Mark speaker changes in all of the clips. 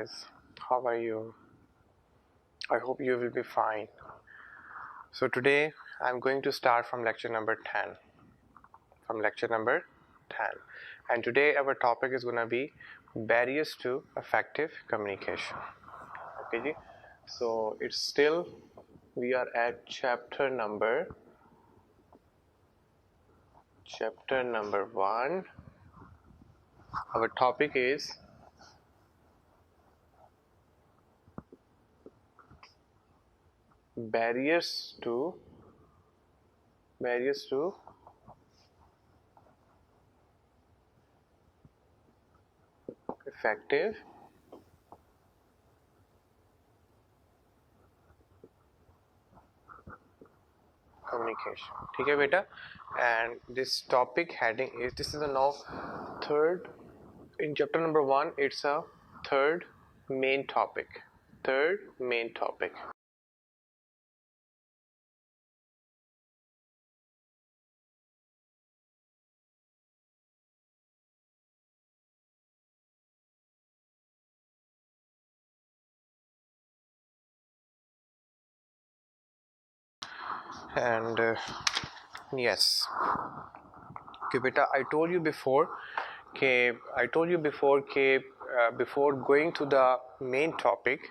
Speaker 1: Guys, how are you? I hope you will be fine. So today I'm going to start from lecture number 10. And today our topic is going to be barriers to effective communication. Okay ji? So it's still, we are at chapter number 1. Our topic is barriers to effective communication. ठीक है बेटा? And this topic heading is, this is a now third in chapter number 1. It's a third main topic. And yes, okay beta, I told you before before going to the main topic,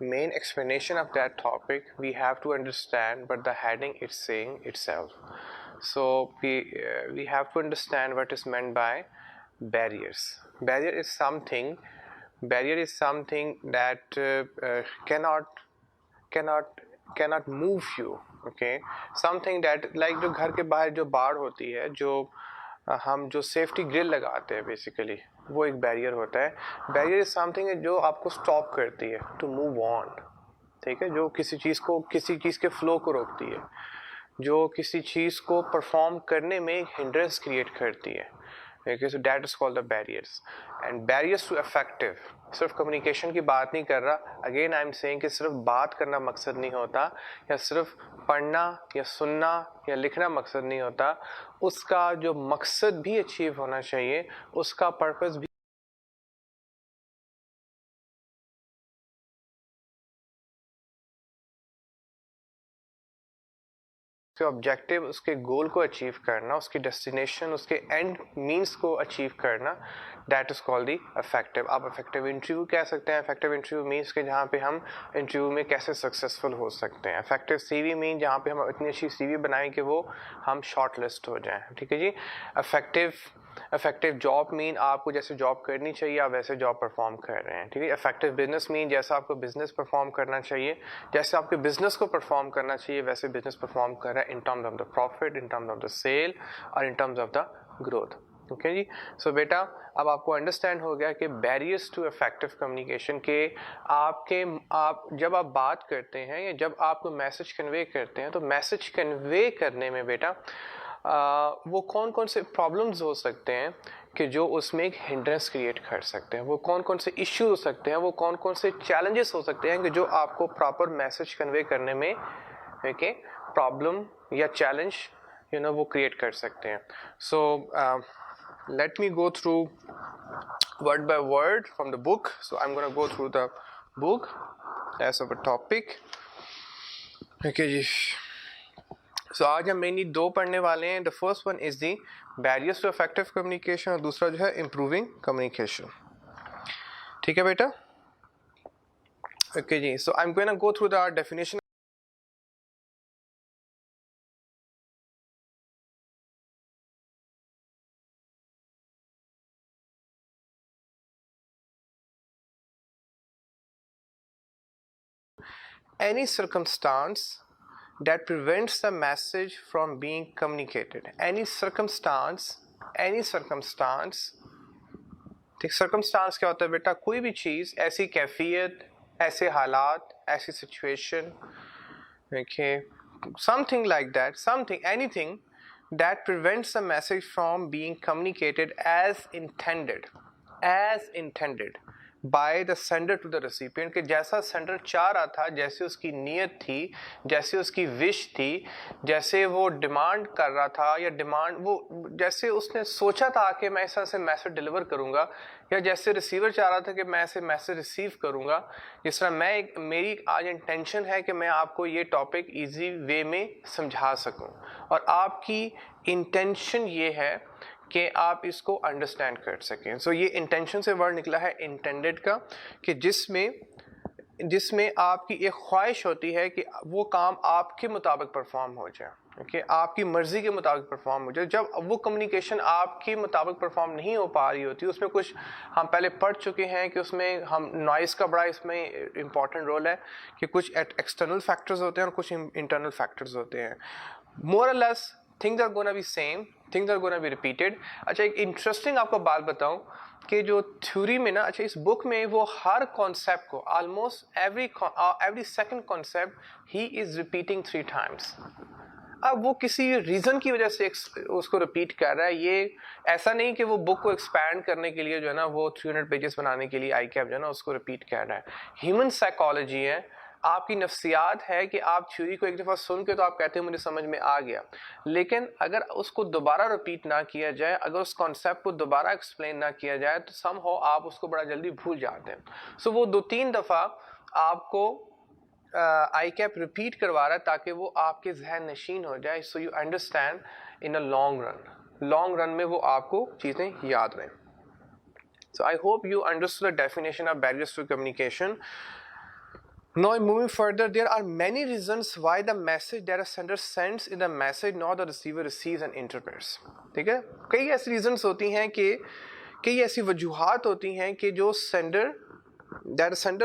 Speaker 1: main explanation of that topic, we have to understand what the heading is saying itself. So we have to understand what is meant by barriers. Barrier is something that cannot move you. Okay, something that, like जो घर के बाहर जो बाड़ होती है, जो हम जो सेफ्टी ग्रिल लगाते हैं बेसिकली, वो एक बैरियर होता है. बैरियर इज समथिंग जो आपको स्टॉप करती है टू मूव ऑन. ठीक है, जो किसी चीज़ के फ्लो को रोकती है, जो किसी चीज़ को परफॉर्म करने में हिंड्रेंस क्रिएट करती है. Okay, so that is called the barriers. And barriers to effective, सिर्फ कम्युनिकेशन की बात नहीं कर रहा. अगेन आई एम सेइंग कि सिर्फ बात करना मकसद नहीं होता, या सिर्फ पढ़ना या सुनना या लिखना मकसद नहीं होता. उसका जो मकसद भी अचीव होना चाहिए, उसका पर्पस भी, उसके ऑब्जेक्टिव, उसके गोल को अचीव करना, उसकी डेस्टिनेशन, उसके एंड मीन्स को अचीव करना, that is called the effective. आप इफेक्टिव इंटरव्यू कह सकते हैं. इफेक्टिव इंटरव्यू मीन्स के जहाँ पे हम इंटरव्यू में कैसे सक्सेसफुल हो सकते हैं. इफेक्टिव सीवी मीन जहाँ पे हम इतनी अच्छी सीवी बनाएं कि वो हम शॉर्ट लिस्ट हो जाएं. ठीक है जी. इफेक्टिव जॉब मीन आपको जैसे जॉब करनी चाहिए आप वैसे जॉब परफॉर्म कर रहे हैं. ठीक है. इफेक्टिव बिजनेस मीन जैसा आपको बिजनेस परफॉर्म करना चाहिए, जैसे आपके बिजनेस को परफॉर्म करना चाहिए, वैसे बिजनेस परफॉर्म कर रहा है in terms of the profit, in terms of the sale और in terms of the growth. Okay जी. सो बेटा, अब आपको अंडरस्टैंड हो गया कि बैरियर्स टू इफेक्टिव कम्युनिकेशन के आप जब आप बात करते हैं या जब आप मैसेज कन्वे करते हैं, तो मैसेज कन्वे करने में बेटा वो कौन कौन से प्रॉब्लम्स हो सकते हैं कि जो उसमें एक हिंड्रेंस क्रिएट कर सकते हैं, वो कौन कौन से इश्यू हो सकते हैं, वो कौन कौन से चैलेंजेस हो सकते हैं कि जो आपको प्रॉपर मैसेज कन्वे करने में ओके प्रॉब्लम या चैलेंज वो क्रिएट कर सकते हैं. सो let me go through word by word from the book. So I'm going to go through the book as of a topic. Okay ji. So आज हम mainly दो पढ़ने वाले हैं. The first one is the barriers to effective communication और दूसरा जो है improving communication. ठीक है बेटा. Okay ji. So I'm going to go through the definition. Any circumstance that prevents the message from being communicated. Any circumstance. ठीक, circumstance क्या होता है बेटा? कोई भी चीज़, ऐसी कैफियत, ऐसे हालात, ऐसी situation, okay, something like that, anything that prevents the message from being communicated as intended, by the sender to the recipient, कि जैसा सेंडर चाह रहा था, जैसे उसकी नीयत थी, जैसे उसकी विश थी, जैसे वो डिमांड कर रहा था, या डिमांड वो जैसे उसने सोचा था कि मैं इस तरह से मैसेज डिलीवर करूंगा, या जैसे रिसीवर चाह रहा था कि मैं ऐसे मैसेज रिसीव करूंगा, जिस तरह मेरी आज इंटेंशन है कि मैं आपको ये टॉपिक इजी वे में समझा सकूं, और आपकी इंटेंशन ये है कि आप इसको अंडरस्टैंड कर सकें। सो ये इंटेंशन से वर्ड निकला है इंटेंडेड का, कि जिसमें आपकी एक ख्वाहिश होती है कि वो काम आपके मुताबिक परफॉर्म हो जाए, ओके, आपकी मर्जी के मुताबिक परफॉर्म हो जाए। जब वो कम्युनिकेशन आपके मुताबिक परफॉर्म नहीं हो पा रही होती, उसमें कुछ हम पहले पढ़ चुके हैं कि उसमें हम नॉइस का बड़ा इसमें इम्पॉर्टेंट रोल है, कि कुछ एक्सटर्नल फैक्टर्स होते हैं और कुछ इंटरनल फैक्टर्स होते हैं। मोर और less things are gonna be same, things are gonna be repeated. अच्छा, एक इंटरेस्टिंग आपको बात बताऊं कि जो थ्योरी में ना, अच्छा इस बुक में वो हर कॉन्सेप्ट को almost every second concept he is repeating 3 times। अब वो किसी रीजन की वजह से उसको रिपीट कर रहा है। ये ऐसा नहीं कि वो बुक को एक्सपैंड करने के लिए जो है ना, वो 300 पेजेस बनाने के लिए ICAP जो है ना उसको रिपीट कर रहा है। ह्यूमन साइकोलॉजी है, आपकी नफ्सियात है कि आप थ्योरी को एक दफ़ा सुन के तो आप कहते हैं मुझे समझ में आ गया, लेकिन अगर उसको दोबारा रिपीट ना किया जाए, अगर उस कॉन्सेप्ट को दोबारा एक्सप्लेन ना किया जाए, तो समहाउ आप उसको बड़ा जल्दी भूल जाते हैं। सो वो 2-3 दफ़ा आपको ICAP रिपीट करवा रहा है ताकि वो आपके जहन नशीन हो जाए, so you understand in a long run में वो आपको चीज़ें याद रहें। So I hope you understood the definition of barriers to communication. Now moving further, there are many reasons why the message that a sender sends in the message not the receiver receives and interprets। ठीक है, कई ऐसी reasons होती हैं कि कई ऐसी वजूहात होती हैं कि जो that a sender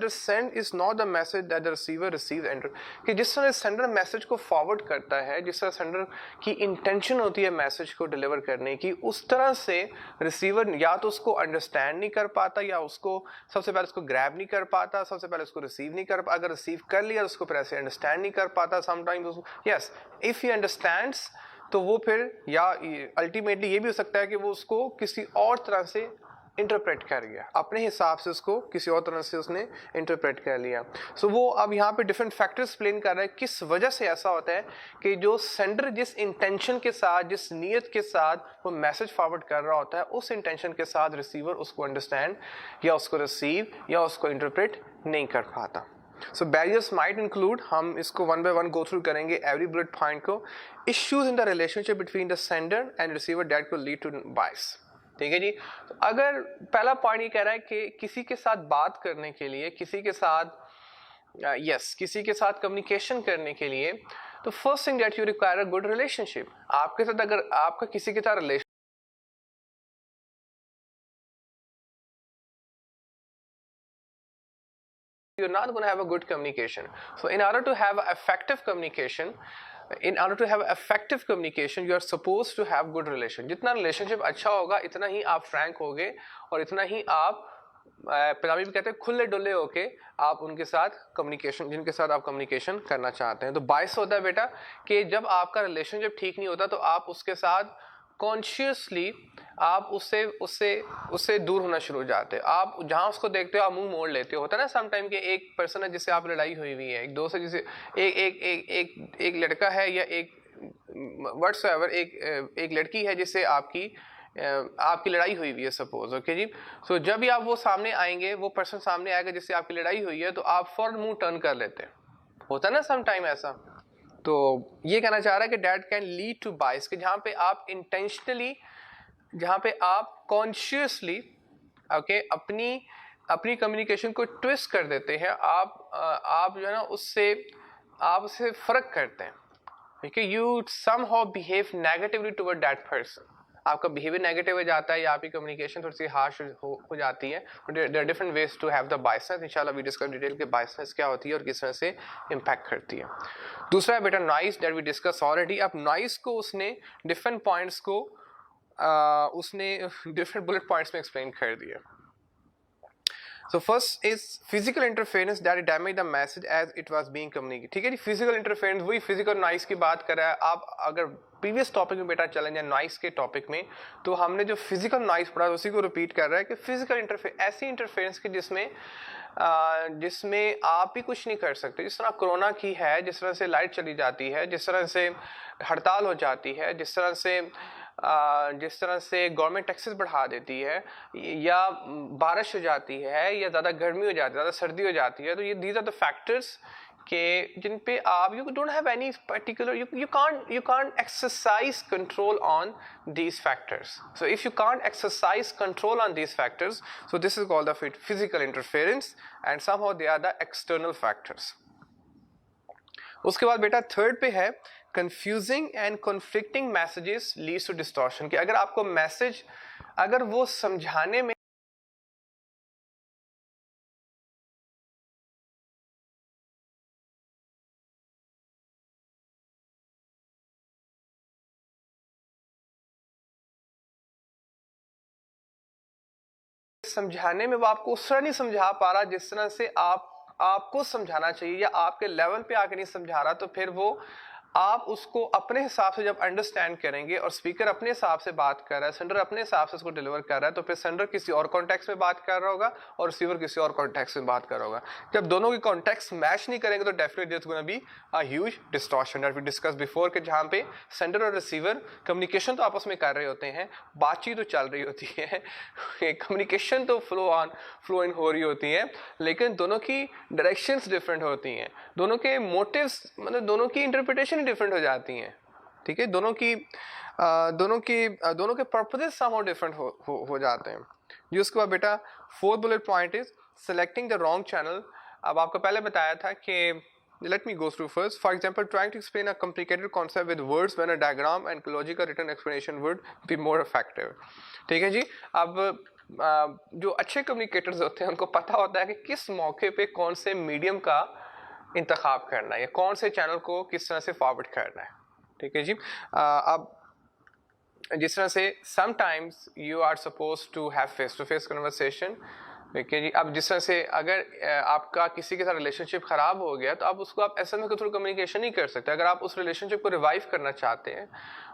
Speaker 1: send is not the message that the receiver receives and कि जिस तरह सेंडर मैसेज को फॉरवर्ड करता है, जिस तरह सेंडर की इंटेंशन होती है मैसेज को डिलीवर करने की, उस तरह से रिसीवर या तो उसको अंडरस्टैंड नहीं कर पाता, या उसको सबसे पहले उसको ग्रैब नहीं कर पाता, सबसे पहले उसको रिसीव नहीं कर पाता, अगर रिसीव कर लिया तो उसको फिर ऐसे अंडरस्टैंड नहीं कर पाता। Sometimes yes, if he understands तो वो फिर, या अल्टीमेटली ये भी हो सकता है कि वो उसको किसी और तरह से इंटरप्रेट कर गया, अपने हिसाब से उसको किसी और तरह से उसने इंटरप्रेट कर लिया। सो वो अब यहाँ पे डिफरेंट फैक्टर्स एक्सप्लेन कर रहा है किस वजह से ऐसा होता है कि जो सेंडर जिस इंटेंशन के साथ, जिस नीयत के साथ वो मैसेज फॉरवर्ड कर रहा होता है, उस इंटेंशन के साथ रिसीवर उसको अंडरस्टैंड या उसको रिसीव या उसको इंटरप्रेट नहीं कर पाता। सो बैरियर्स माइट इंक्लूड, हम इसको one by one go through करेंगे एवरी बुलेट पॉइंट को। Issues in the relationship between the sender and receiver that will lead to bias. ठीक है जी, तो अगर पहला पॉइंट ये कह रहा है कि किसी के साथ बात करने के लिए, किसी के साथ कम्युनिकेशन करने के लिए, तो first thing that you require a good relationship. आपके साथ अगर आपका किसी के साथ relation you're not going to have a good communication. So in order to have effective communication, you are supposed to have good relation। जितना relationship अच्छा होगा, इतना ही आप फ्रैंक होगे और इतना ही आप पंजाबी में कहते हैं खुले डुले होके आप उनके साथ कम्युनिकेशन, जिनके साथ आप कम्युनिकेशन करना चाहते हैं। तो बायस होता है बेटा कि जब आपका रिलेशनशिप ठीक नहीं होता तो आप उसके साथ कॉन्शियसली आप उससे दूर होना शुरू हो जाते हैं। आप जहाँ उसको देखते हो आप मुंह मोड़ लेते हो। होता है ना सम टाइम के एक पर्सन है जिससे आप लड़ाई हुई हुई है, एक दोस्त है जिसे एक लड़का है या एक व्हाट्सएवर एक लड़की है जिससे आपकी लड़ाई हुई हुई है सपोज, ओके जी। सो जब भी आप वो सामने आएंगे, वो पर्सन सामने आएगा जिससे आपकी लड़ाई हुई है, तो आप फौरन मुंह टर्न कर लेते हैं। होता है ना सम टाइम ऐसा। तो ये कहना चाह रहा है कि डैट कैन लीड टू बायस, कि जहाँ पे आप इंटेंशनली, जहाँ पे आप कॉन्शियसली ओके अपनी कम्युनिकेशन को ट्विस्ट कर देते हैं, आप जो है ना उससे फर्क करते हैं, ठीक है। You somehow behave negatively toward that person, आपका बिहेवियर नेगेटिव हो जाता है या आपकी कम्युनिकेशन थोड़ी सी हार्श हो जाती है। There are different ways to have the biasness. इंशाल्लाह वी डिस्कस डिटेल के बायसनेस क्या होती है और किस तरह से इम्पैक्ट करती है। दूसरा है बेटा noise, that we discuss already. अब नॉइस को उसने डिफरेंट पॉइंट्स को उसने डिफरेंट बुलेट पॉइंट्स में एक्सप्लेन कर दिया। So first is physical interference that damage the message as it was being communicated. ठीक है जी, फिजिकल इंटरफेरेंस, वही फिजिकल नॉइस की बात कर रहा है। आप अगर प्रीवियस टॉपिक में बेटा चलें जाए नॉइस के टॉपिक में, तो हमने जो फिजिकल नॉइस पढ़ा उसी को रिपीट कर रहा है कि फिजिकल इंटरफेरेंस ऐसी इंटरफेरेंस की जिसमें आप भी कुछ नहीं कर सकते। जिस तरह कोरोना की है, जिस तरह से लाइट चली जाती है, जिस तरह से हड़ताल हो जाती है, जिस तरह से गवर्नमेंट टैक्सेस बढ़ा देती है, या बारिश हो जाती है, या ज़्यादा गर्मी हो जाती है, ज़्यादा सर्दी हो जाती है, तो ये दीज आर द फैक्टर्स के जिन पे आप you don't have any particular, you can't exercise control on these factors. So if you can't exercise control on these factors, so this is called the physical interference, and somehow they are the external factors. उसके बाद बेटा third पे है confusing and conflicting messages leads to distortion, कि अगर आपको message अगर वो समझाने में वो आपको उस तरह नहीं समझा पा रहा जिस तरह से आपको समझाना चाहिए, या आपके लेवल पे आके नहीं समझा रहा, तो फिर वो आप उसको अपने हिसाब से जब अंडरस्टैंड करेंगे और स्पीकर अपने हिसाब से बात कर रहा है, सेंडर अपने हिसाब से उसको डिलीवर कर रहा है, तो फिर सेंडर किसी और कॉन्टेक्स्ट में बात कर रहा होगा और रिसीवर किसी और कॉन्टेक्स्ट में बात कर रहा होगा। जब दोनों की कॉन्टेक्स्ट मैच नहीं करेंगे तो definitely there is gonna be a huge distortion that we discuss before, के जहाँ पे सेंडर और रिसीवर कम्युनिकेशन तो आपस में कर रहे होते हैं, बातचीत तो चल रही होती है, कम्युनिकेशन तो फ्लो इन हो रही होती है, लेकिन दोनों की डायरेक्शंस डिफरेंट होती हैं, दोनों के मोटिव्स मतलब दोनों की इंटरप्रिटेशन डिफरेंट हो जाती हैं। ठीक है, दोनों के पर्पसेस समहाउ डिफरेंट हो जाते हैं। जी, उसके बाद बेटा fourth bullet point is selecting the wrong channel. अब आपको पहले बताया था कि let me go through first. For example, trying to explain a complicated concept with words when a diagram and logical written explanation would be more effective. ठीक है जी, अब जो अच्छे कम्युनिकेटर्स होते हैं उनको पता होता है कि किस मौके पे कौन से मीडियम का इंतखाब करना है या कौन से चैनल को किस तरह से फॉरवर्ड करना है। ठीक है जी, अब जिस तरह से sometimes you are suppose to have face to face conversation. देखिए जी, अब जिस तरह से अगर आपका किसी के साथ रिलेशनशिप खराब हो गया तो आप उसको आप एसएमएस के थ्रू कम्युनिकेशन नहीं कर सकते। अगर आप उस रिलेशनशिप को रिवाइव करना चाहते हैं,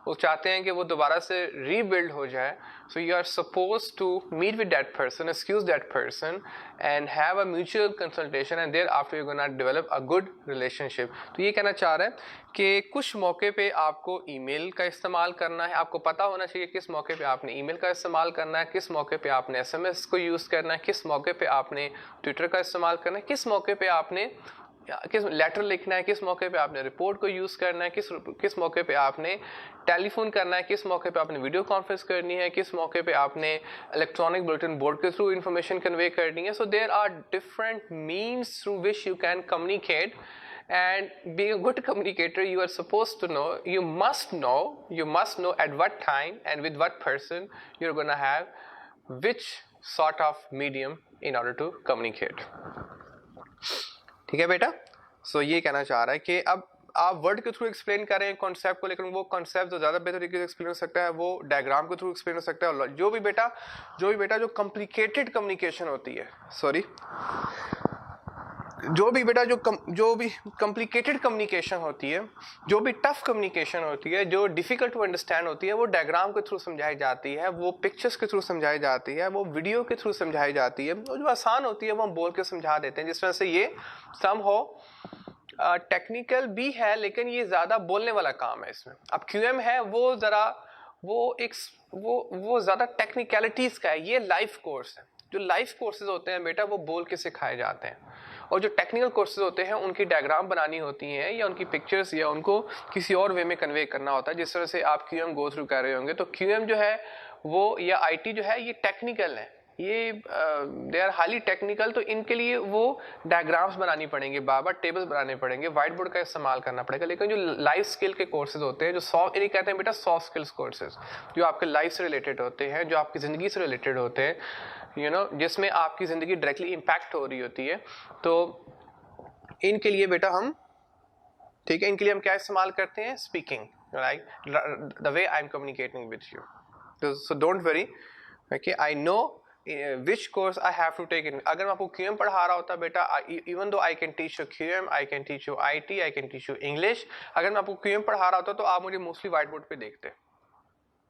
Speaker 1: वो चाहते हैं कि वो दोबारा से रीबिल्ड हो जाए, so you are suppose to meet with that person, excuse that person and have a mutual consultation, and thereafter you gonna develop a good relationship. तो ये कहना चाह रहा है कि कुछ मौके पे आपको ईमेल का इस्तेमाल करना है, आपको पता होना चाहिए किस मौके पे आपने ईमेल का इस्तेमाल करना है, किस मौके पे आपने एसएमएस को यूज़ करना है, किस मौके पे आपने ट्विटर का इस्तेमाल करना है, किस मौके पे आपने किस लेटर लिखना है, किस मौके पे आपने रिपोर्ट को यूज़ करना है, किस मौके पे आपने टेलीफोन करना है, किस मौके पे आपने वीडियो कॉन्फ्रेंस करनी है, किस मौके पे आपने इलेक्ट्रॉनिक बुलेटिन बोर्ड के थ्रू इंफॉर्मेशन कन्वे करनी है। So there are different means through which you can communicate, and being a good communicator you are supposed to know, you must know at what time and with what person you're going to have which sort of medium in order to communicate. ठीक है बेटा, सो ये कहना चाह रहा है कि अब आप वर्ड के थ्रू एक्सप्लेन कर रहे हैं कॉन्सेप्ट को, लेकिन वो कॉन्सेप्ट जो ज़्यादा बेहतर तरीके से एक्सप्लेन हो सकता है वो डायग्राम के थ्रू एक्सप्लेन हो सकता है। और जो भी बेटा जो कॉम्प्लिकेटेड कम्युनिकेशन होती है, जो भी कॉम्प्लिकेटेड कम्युनिकेशन होती है, जो भी टफ कम्युनिकेशन होती है, जो डिफिकल्ट टू अंडरस्टैंड होती है, वो डायग्राम के थ्रू समझाई जाती है, वो पिक्चर्स के थ्रू समझाई जाती है, वो वीडियो के थ्रू समझाई जाती है। और जो आसान होती है वो हम बोल के समझा देते हैं। जिस तरह से ये टेक्निकल भी है, लेकिन ये ज़्यादा बोलने वाला काम है इसमें। अब क्यूएम है वो ज़्यादा टेक्निकलिटीज़ का है, ये लाइफ कोर्स है। जो लाइफ कोर्सेज होते हैं बेटा वो बोल के सिखाए जाते हैं, और जो टेक्निकल कोर्सेज होते हैं उनकी डायग्राम बनानी होती हैं या उनकी पिक्चर्स या उनको किसी और वे में कन्वे करना होता है। जिस तरह से आप क्यूएम गो थ्रू कर रहे होंगे, तो क्यूएम जो है वो या आईटी जो है ये टेक्निकल है, ये दे आर हाईली टेक्निकल। तो इनके लिए वो डायग्राम्स बनानी पड़ेंगे, बार टेबल्स बनाने पड़ेंगे, व्हाइट बोर्ड का इस्तेमाल करना पड़ेगा। लेकिन जो लाइफ स्किल के कोर्सेज होते हैं, जो इन्हें कहते हैं बेटा सॉफ्ट स्किल्स कोर्सेज, जो आपके लाइफ से रिलेटेड होते हैं, जो आपकी ज़िंदगी से रिलेटेड होते हैं, जिसमें आपकी ज़िंदगी डायरेक्टली इम्पैक्ट हो रही होती है, तो इनके लिए बेटा हम क्या इस्तेमाल करते हैं? Speaking, right, the way I am communicating with you. So don't worry, okay, I know which course I have to take in. अगर मैं आपको QM पढ़ा रहा होता बेटा, even though I can teach you QM, I can teach you IT, I can teach you English, अगर मैं आपको QM पढ़ा रहा होता तो आप मुझे मोस्टली व्हाइट बोर्ड पे देखते,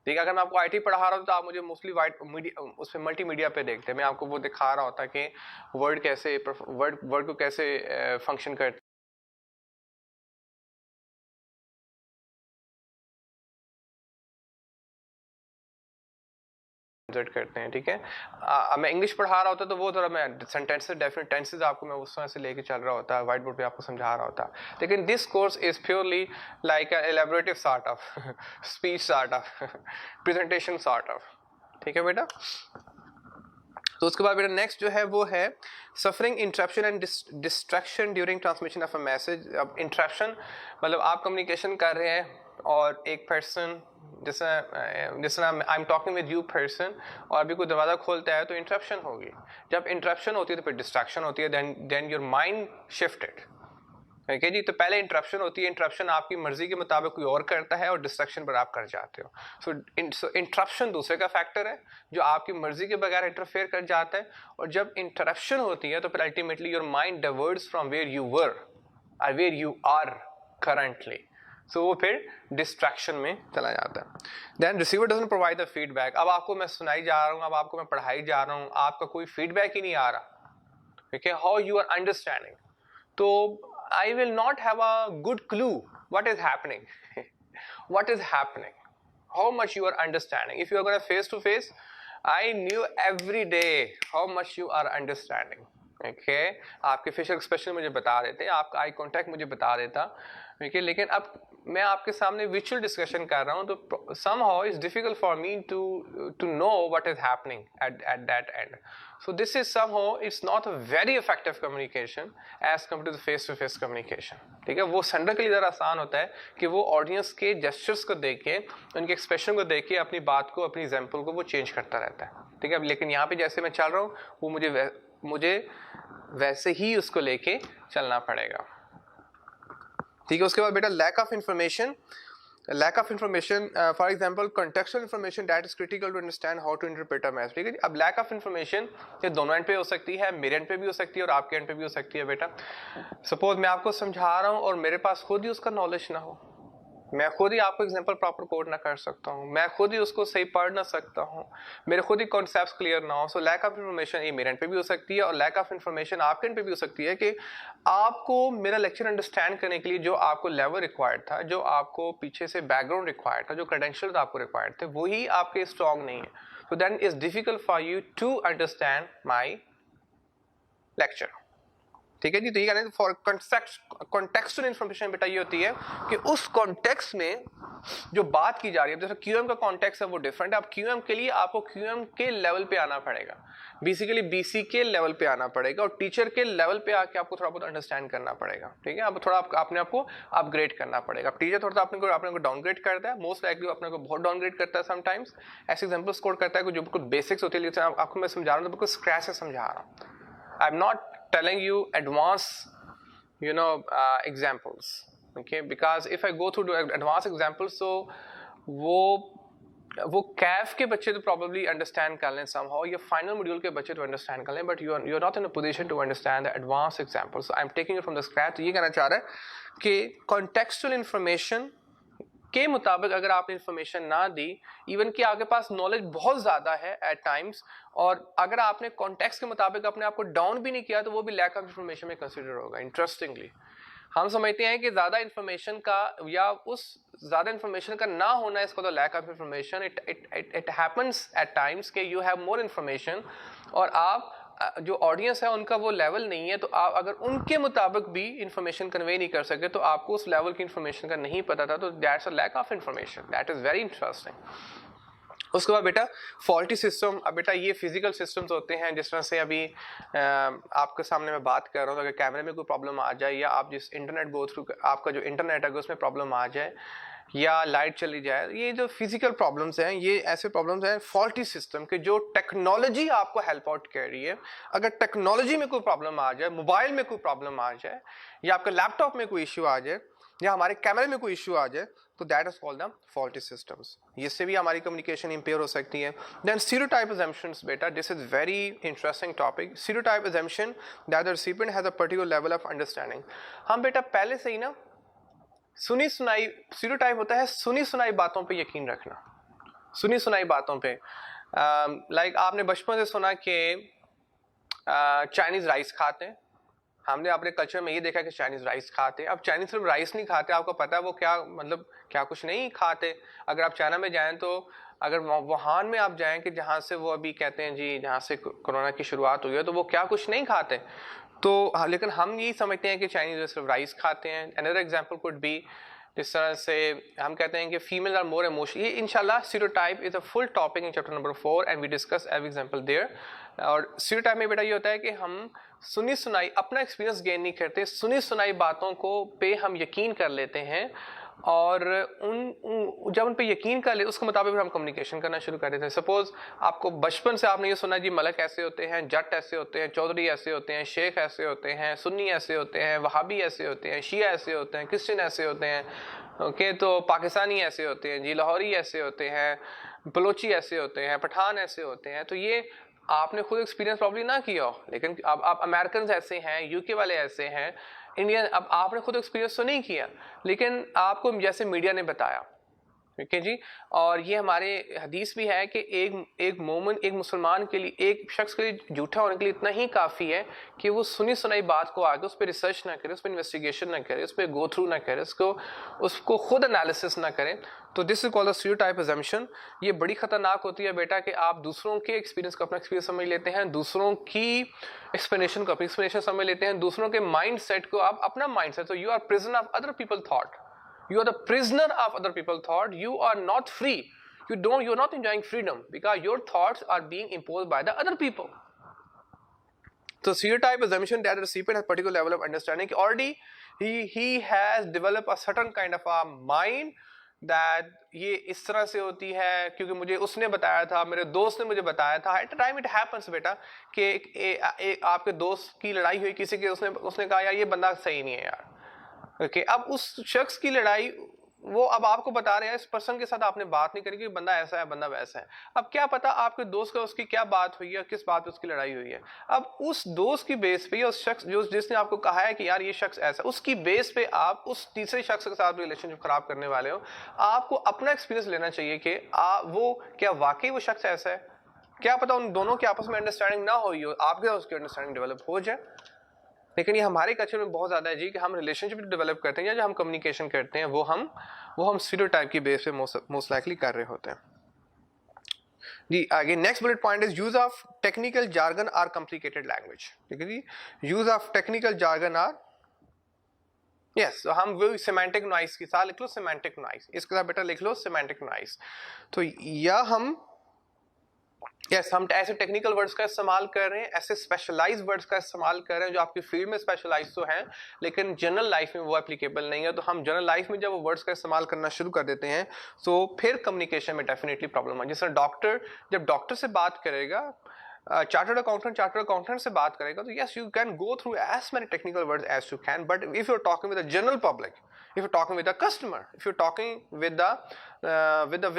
Speaker 1: ठीक है। अगर मैं आपको IT पढ़ा रहा होता तो आप मुझे मोस्टली व्हाइट मीडिया, उस पर मल्टीमीडिया पे देखते, मैं आपको वो दिखा रहा होता कि वर्ड कैसे वर्ड को कैसे फंक्शन करते करते हैं, ठीक है। मैं इंग्लिश पढ़ा रहा होता तो वो थोड़ा मैं सेंटेंसेस, डेफिनेट टेंसेस आपको मैं उस तरह से लेके चल रहा होता, व्हाइट बोर्ड पे आपको समझा रहा होता। लेकिन this course is purely like a elaborative sort of speech sort of presentation sort of, ठीक है बेटा। तो उसके बाद बेटा नेक्स्ट जो है वो है suffering interruption and distraction during transmission of a message. अब इंटरप्शन मतलब आप कम्युनिकेशन कर रहे हैं और एक पर्सन जैसे I am talking with you person और अभी कोई दरवाज़ा खोलता है तो इंटरप्शन होगी। जब इंटरप्शन होती है तो फिर डिस्ट्रैक्शन होती है, देन योर माइंड शिफ्टेड, ठीक है जी। तो पहले इंटरप्शन होती है, इंटरप्शन आपकी मर्जी के मुताबिक कोई और करता है और डिस्ट्रैक्शन पर आप कर जाते हो। सो इंटरप्शन दूसरे का फैक्टर है जो आपकी मर्जी के बगैर इंटरफेयर कर जाता है, और जब इंटरप्शन होती है तो फिर ultimately your mind diverts from where you were और where you are currently, so वो फिर डिस्ट्रैक्शन में चला जाता है। Then receiver doesn't provide the feedback. अब आपको मैं सुनाई जा रहा हूँ, अब आपको मैं पढ़ाई जा रहा हूँ, आपका कोई फीडबैक ही नहीं आ रहा, ठीक है, हाउ यू आर अंडरस्टैंडिंग। तो I will not have a good clue what is happening, what is happening, how much you are understanding. If you are going to face to face, I knew every day how much you are understanding. Okay, आपके facial expression मुझे बता देते, आपका eye contact मुझे बता देता, okay, लेकिन अब मैं आपके सामने विचुअल डिस्कशन कर रहा हूँ तो somehow it's difficult for me to know what is happening at that end. So this is somehow it's not a very effective communication as compared to the face-to-face communication. ठीक है, वो सेंडर के लिए ज़रा आसान होता है कि वो ऑडियंस के जेस्चर्स को देख के, उनके एक्सप्रेशन को देख के अपनी बात को, अपनी एग्जाम्पल को वो चेंज करता रहता है, ठीक है। लेकिन यहाँ पे जैसे मैं चल रहा हूँ वो मुझे वैसे ही उसको लेके चलना पड़ेगा, ठीक है। उसके बाद बेटा lack of information, for example contextual information that is critical to understand how to interpret a message, ठीक है। अब लैक ऑफ इंफॉर्मेशन ये दोनों एंड पे हो सकती है, मेरे एंड पे भी हो सकती है और आपके एंड पे भी हो सकती है बेटा। सपोज मैं आपको समझा रहा हूँ और मेरे पास खुद ही उसका नॉलेज ना हो, मैं खुद ही आपको एग्जांपल प्रॉपर कोड ना कर सकता हूँ, मैं खुद ही उसको सही पढ़ ना सकता हूँ, मेरे खुद ही कॉन्सेप्ट्स क्लियर ना हो। सो लैक ऑफ इंफॉर्मेशन ये मेरे एंड पे भी हो सकती है और लैक ऑफ इंफॉर्मेशन आपके एंड पे भी हो सकती है कि आपको मेरा लेक्चर अंडरस्टैंड करने के लिए जो आपको लेवल रिक्वायर्ड था, जो आपको पीछे से बैकग्राउंड रिक्वायर्ड था, जो क्रेडेंशियल्स आपको रिक्वायर्ड थे, वही आपके स्ट्रॉन्ग नहीं है। So then it's difficult for you to understand my lecture, ठीक है जी। तो ये कहते हैं फॉर कॉन्टेक्सचुअल इंफॉर्मेशन बेटा ये होती है कि उस कॉन्टेक्स्ट में जो बात की जा रही है, जैसे क्यूएम का कॉन्टेक्स्ट है वो डिफरेंट है। अब क्यूएम के लिए आपको क्यूएम के लेवल पे आना पड़ेगा, बेसिकली बीसी के लेवल पे आना पड़ेगा और टीचर के लेवल पे आके आपको थोड़ा बहुत अंडरस्टैंड करना पड़ेगा, ठीक है। अब थोड़ा अपने आप को अपग्रेड करना पड़ेगा। अब टीचर थोड़ा सा अपने को डाउनग्रेड करता है, मोस्ट लाइकली अपने को बहुत डाउनग्रेड करता है समटाइम्स, ऐसे एग्जाम्पल्स कोड करता है जो बिल्कुल बेसिक्स होती है, जैसे आपको मैं समझा रहा हूँ तो बिल्कुल स्क्रैच से समझा रहा हूँ। I am not telling you advanced examples, okay, because if I go through the advanced examples so वो कैफ के बच्चे तो probably understand कर लें somehow, या फाइनल मॉड्यूल के बच्चे तो understand कर लें, but you are not in a position to understand the advanced examples. So I'm taking it from the scratch. तो ये कहना चाह रहा है कि contextual information के मुताबिक अगर आपने इंफॉर्मेशन ना दी, इवन कि आपके पास नॉलेज बहुत ज़्यादा है एट टाइम्स, और अगर आपने कॉन्टेक्स्ट के मुताबिक अपने आप को डाउन भी नहीं किया तो वो भी लैक ऑफ इंफॉर्मेशन में कंसिडर होगा। इंटरेस्टिंगली हम समझते हैं कि ज़्यादा इंफॉर्मेशन का या उस ज़्यादा इंफॉर्मेशन का ना होना इसको तो lack of information. It happens at times कि यू हैव मोर इंफॉर्मेशन और आप जो ऑडियंस है उनका वो लेवल नहीं है, तो आप अगर उनके मुताबिक भी इंफॉर्मेशन कन्वे नहीं कर सके तो आपको उस लेवल की इंफॉर्मेशन का नहीं पता था, तो that's a lack of information. That is very interesting. उसके बाद बेटा फॉल्टी सिस्टम। अब बेटा ये फिजिकल सिस्टम्स होते हैं, जिस तरह से अभी आपके सामने मैं बात कर रहा हूँ, अगर कैमरे में कोई प्रॉब्लम आ जाए या आप जिस इंटरनेट गो थ्रू आपका जो इंटरनेट है उसमें प्रॉब्लम आ जाए या लाइट चली जाए, ये जो फिजिकल प्रॉब्लम्स हैं ये ऐसे प्रॉब्लम्स हैं फॉल्टी सिस्टम के, जो टेक्नोलॉजी आपको हेल्प आउट कर रही है। अगर टेक्नोलॉजी में कोई प्रॉब्लम आ जाए, मोबाइल में कोई प्रॉब्लम आ जाए या आपके लैपटॉप में कोई इश्यू आ जाए, या हमारे कैमरे में कोई इशू आ जाए तो that is called the faulty systems, इससे भी हमारी कम्युनिकेशन इंपेयर हो सकती है। देन स्टीरियोटाइप अजम्पशंस, बेटा this is very interesting topic. Stereotype assumption that the recipient has a particular level of understanding. हम बेटा पहले से ही ना सुनी सुनाई, स्टीरियोटाइप होता है सुनी सुनाई बातों पे यकीन रखना, सुनी सुनाई बातों पे। लाइक आपने बचपन से सुना कि चाइनीज राइस खाते हैं, हमने अपने कल्चर में ये देखा कि चाइनीज राइस खाते हैं। अब चाइनीज सिर्फ राइस नहीं खाते, आपको पता है वो क्या, मतलब क्या कुछ नहीं खाते। अगर आप चाइना में जाएं तो अगर वुहान में आप जाएं कि जहाँ से वो अभी कहते हैं जी जहाँ से कोरोना की शुरुआत हुई है, तो वो क्या कुछ नहीं खाते। तो हाँ, लेकिन हम यही समझते हैं कि चाइनीज सिर्फ राइस खाते हैं। अनदर एग्जाम्पल कुड बी, जिस तरह से हम कहते हैं कि फीमेल आर मोर इमोशनल, ये इंशाल्लाह stereotype is a full topic in chapter number 4 and we discuss every example there. और स्टीरियोटाइप में बेटा ये होता है कि हम सुनी सुनाई अपना एक्सपीरियंस गेन नहीं करते, सुनी सुनाई बातों को पे हम यकीन कर लेते हैं और जब उन पे यकीन कर ले उसके मुताबिक हम कम्युनिकेशन करना शुरू कर देते हैं। सपोज आपको बचपन से आपने ये सुना जी मलक ऐसे होते हैं, जट ऐसे होते हैं, चौधरी ऐसे होते हैं, शेख ऐसे होते हैं, सुन्नी ऐसे होते हैं, वहाबी ऐसे होते हैं, शिया ऐसे होते हैं, क्रिश्चियन ऐसे होते हैं, ओके, तो पाकिस्तानी ऐसे होते हैं जी, लाहौरी ऐसे होते हैं, बलोची ऐसे होते हैं, पठान ऐसे होते हैं। तो ये आपने खुद एक्सपीरियंस प्रॉब्ली ना किया हो, लेकिन अब आप अमेरिकन ऐसे हैं, यूके वाले ऐसे हैं, इंडियन, अब आपने खुद एक्सपीरियंस तो नहीं किया लेकिन आपको जैसे मीडिया ने बताया, ठीक है जी। और ये हमारे हदीस भी है कि एक मोमिन, एक मुसलमान के लिए, एक शख्स के लिए झूठा होने के लिए इतना ही काफ़ी है कि वो सुनी सुनाई बात को आगे उस पर रिसर्च ना करे, उस पर इन्वेस्टिगेशन ना करे, उस पर गो थ्रू ना करे, उसको खुद एनालिसिस ना करें। तो this is called the stereotype assumption. ये बड़ी खतरनाक होती है बेटा कि आप दूसरों के एक्सपीरियंस को अपना एक्सपीरियंस समझ लेते हैं, दूसरों की एक्सप्लेनेशन को अपनी एक्सप्लेनेशन समझ लेते हैं, दूसरों के माइंड सेट को आप अपना माइंड सेट, तो you are prisoner of other people thought, you are the prisoner of other people's thought, you are not free, you're not enjoying freedom because your thoughts are being imposed by the other people. So stereotype assumption that the recipient has particular level of understanding, already he has developed a certain kind of a mind that ये इस तरह से होती है क्योंकि मुझे उसने बताया था, मेरे दोस्त ने मुझे बताया था। एट टाइम इट हैपेंस बेटा कि आपके दोस्त की लड़ाई हुई किसी के, उसने कहा यार ये बंदा सही नहीं है यार, ओके, अब उस शख्स की लड़ाई वो अब आपको बता रहे हैं, इस पर्सन के साथ आपने बात नहीं करी कि बंदा ऐसा है, बंदा वैसा है। अब क्या पता आपके दोस्त का उसकी क्या बात हुई है, किस बात पे उसकी लड़ाई हुई है। अब उस दोस्त की बेस पे, उस शख्स जिसने आपको कहा है कि यार ये शख्स ऐसा, उसकी बेस पे आप उस तीसरे शख्स के साथ रिलेशनशिप खराब करने वाले हो। आपको अपना एक्सपीरियंस लेना चाहिए कि वो क्या वाकई वो शख्स ऐसा है। क्या पता उन दोनों के आपस में अंडरस्टैंडिंग ना हुई हो, आपके उसकी अंडरस्टैंडिंग डेवलप हो जाए। लेकिन ये हमारे कल्चर में बहुत ज़्यादा है जी कि हम रिलेशनशिप डेवलप करते हैं या जो हम कम्युनिकेशन करते हैं वो हम स्टीरियोटाइप की बेस पे मोस्ट लाइकली कर रहे होते हैं जी। आगे next bullet point is use of technical jargon or complicated language. ठीक है जी, use of technical jargon or, yes, हम वो सेमेंटिक नॉइस के साथ लिख लो सेमेंटिक नॉइस, इसके साथ बेटा लिख लो सेमेंटिक नॉइस। तो या हम हम ऐसे टेक्निकल वर्ड्स का इस्तेमाल कर रहे हैं, ऐसे स्पेशलाइज्ड वर्ड्स का इस्तेमाल कर रहे हैं जो आपकी फील्ड में स्पेशलाइज्ड तो हैं लेकिन जनरल लाइफ में वो एप्लीकेबल नहीं है। तो हम जनरल लाइफ में जब वो वर्ड्स का इस्तेमाल करना शुरू कर देते हैं तो फिर कम्युनिकेशन में डेफिनेटली प्रॉब्लम है। जैसे डॉक्टर जब डॉक्टर से बात करेगा, चार्टर्ड अकाउंटेंट से बात करेगा, तो yes you can go through as many technical words as you can, but if you are talking with the general public, if you're talking with a customer, if you're talking with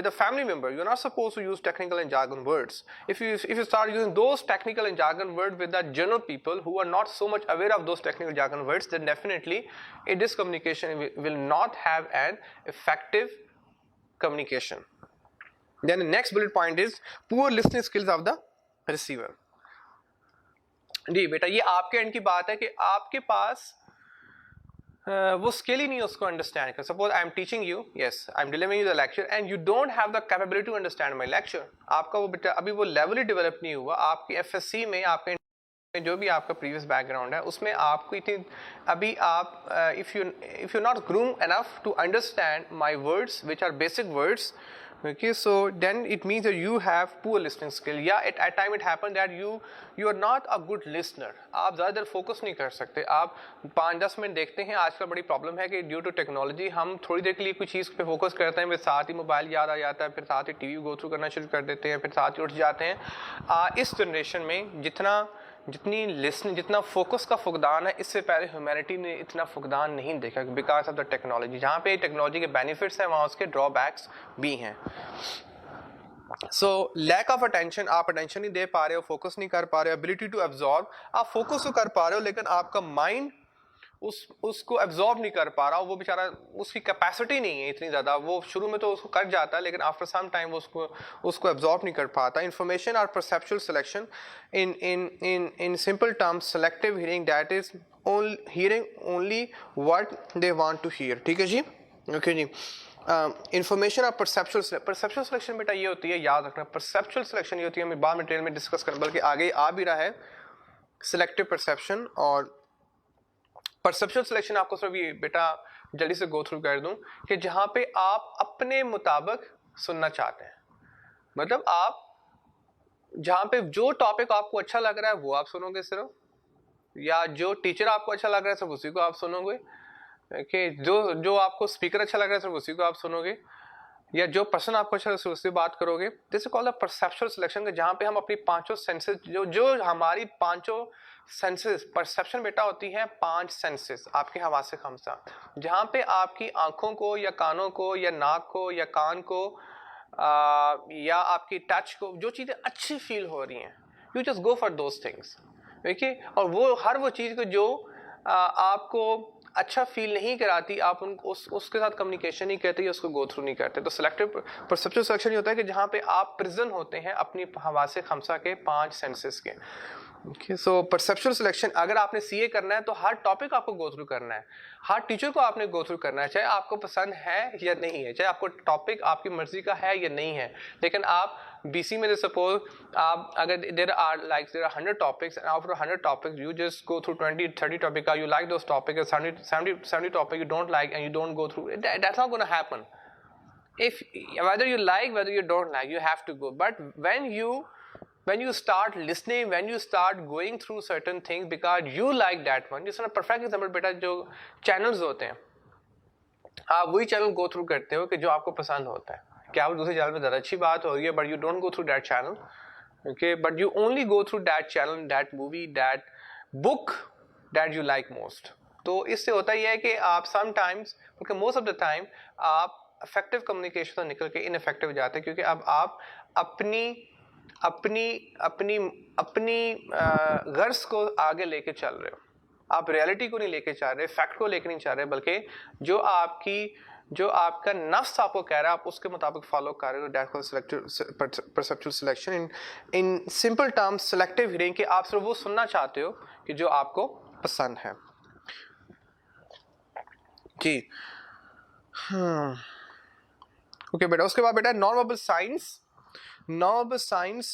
Speaker 1: the family member, you're not supposed to use technical and jargon words. If you start using those technical and jargon words with the general people who are not so much aware of those technical jargon words, then definitely this communication will not have an effective communication. Then the next bullet point is poor listening skills of the receiver. जी बेटा, ये आपके and की बात है कि आपके पास वो skill ही नहीं है उसको अंडरस्टैंड कर। Suppose I am teaching you, yes I am delivering you the lecture and you don't have the capability to understand my lecture. आपका वो बेटा अभी वो लेवल ही डेवलप नहीं हुआ। आपकी एफएससी में, आपके जो भी आपका प्रीवियस बैकग्राउंड है उसमें आपको इतनी अभी आप if you not groom enough to understand my words which are basic words, okay, so then it means that you have poor listening skill. Yeah, at time it happened that you are not a good listener. आप ज़्यादा देर focus नहीं कर सकते। आप 5-10 minute देखते हैं। आजकल बड़ी प्रॉब्लम है कि ड्यू टू टेक्नोलॉजी हम थोड़ी देर के लिए कुछ चीज़ पे फोकस करते हैं, फिर साथ ही मोबाइल याद आ जाता है, फिर साथ ही टीवी गो थ्रू करना शुरू कर देते हैं, फिर साथ ही उठ जाते हैं। इस जनरेशन में जितना जितनी लिसनिंग, जितना फोकस का फुकदान है, इससे पहले ह्यूमैनिटी ने इतना फुकदान नहीं देखा बिकॉज ऑफ द टेक्नोलॉजी। जहाँ पे टेक्नोलॉजी के बेनिफिट्स हैं वहाँ उसके ड्रॉबैक्स भी हैं। सो लैक ऑफ अटेंशन, आप अटेंशन नहीं दे पा रहे हो, फोकस नहीं कर पा रहे हो। एबिलिटी टू एब्जॉर्ब, आप फोकस तो कर पा रहे हो लेकिन आपका माइंड उसको एब्जॉर्ब नहीं कर पा रहा, वो बेचारा, उसकी कैपेसिटी नहीं है इतनी ज़्यादा। वो शुरू में तो उसको कर जाता है लेकिन आफ्टर सम टाइम वो उसको एब्जॉर्ब नहीं कर पाता। इंफॉर्मेशन और perceptual selection, in simple terms selective hearing, that is hearing only what they want to hear. ठीक है जी, ओके जी। इंफॉर्मेशन और परसेप्चुअल सिलेक्शन बेटा ये होती है, याद रखना, परसेप्चुअल सिलेक्शन ये होती है, मैं बाद में डिटेल में डिस्कस करूँ, बल्कि आगे आ भी रहा है सिलेक्टिव परसेप्शन। और परसेप्चुअल सिलेक्शन आपको सिर्फ ये बेटा जल्दी से गो थ्रू कर दूं कि जहां पे आप अपने मुताबिक सुनना चाहते हैं, मतलब आप जहां पे जो टॉपिक आपको अच्छा लग रहा है वो आप सुनोगे सिर्फ, या जो टीचर आपको अच्छा लग रहा है सिर्फ उसी को आप सुनोगे, कि जो आपको स्पीकर अच्छा लग रहा है सिर्फ उसी को आप सुनोगे, या जो पर्सन आपको अच्छा लगे उससे बात करोगे। This is called the perceptual selection, जहां पे हम अपनी पांचों सेंसेस, जो हमारी पांचों सेंसेस, परसेप्शन बेटा होती है 5 सेंसेस आपके हवासे खमसा, जहां पे आपकी आंखों को या कानों को या नाक को या कान को या आपकी टच को, जो चीजें अच्छी फील हो रही हैं, you just go for those things. देखिए, और वो हर वो चीज को जो आपको अच्छा फील नहीं कराती, आप उसके साथ कम्युनिकेशन नहीं करते या उसको गो थ्रू नहीं करते। तो सिलेक्टिव परसेप्चुअल सिलेक्शन ये होता है कि जहाँ पे आप प्रेजेंट होते हैं अपनी हवासे खमसा के 5 सेंसेस के। ओके, सो परसेप्चुअल सिलेक्शन, अगर आपने सीए करना है तो हर टॉपिक आपको गो थ्रू करना है, हर टीचर को आपने गो थ्रू करना है, चाहे आपको पसंद है या नहीं है, चाहे आपको टॉपिक आपकी मर्जी का है या नहीं है। लेकिन आप बीसी में सपोज आप अगर there are 100 topics, and after 100 topics you just go through 20-30 topic, you like those topic, 70 topic you don't like and you don't go through, that's not gonna happen. If whether you like, whether you don't like, you have to go. But when you start listening, when you start going through certain things because you like that one, जिसमें perfect example बेटा जो channels होते हैं, आप वही channel go through करते हो कि जो आपको पसंद होता है। क्या वो दूसरे चैनल में ज़्यादा अच्छी बात हो रही है, but you don't go through that channel, okay? But you only go through that channel, that movie, that book that you like most. तो इससे होता ही है कि आप sometimes, क्योंकि most of the time आप इफेक्टिव कम्युनिकेशन से निकल के इनइफेक्टिव जाते हैं, क्योंकि अब आप अपनी गर्ज को आगे लेके चल रहे हो, आप रियलिटी को नहीं लेके चल रहे, फैक्ट को लेके नहीं चल रहे, बल्कि जो आपका नफ्स आपको कह रहा है आप उसके मुताबिक फॉलो कर रहे हो। That's called selective perceptual selection. In simple terms selective hearing कि आप सिर्फ वो सुनना चाहते हो कि जो आपको पसंद है जी। ओके बेटा, उसके बाद बेटा non verbal signs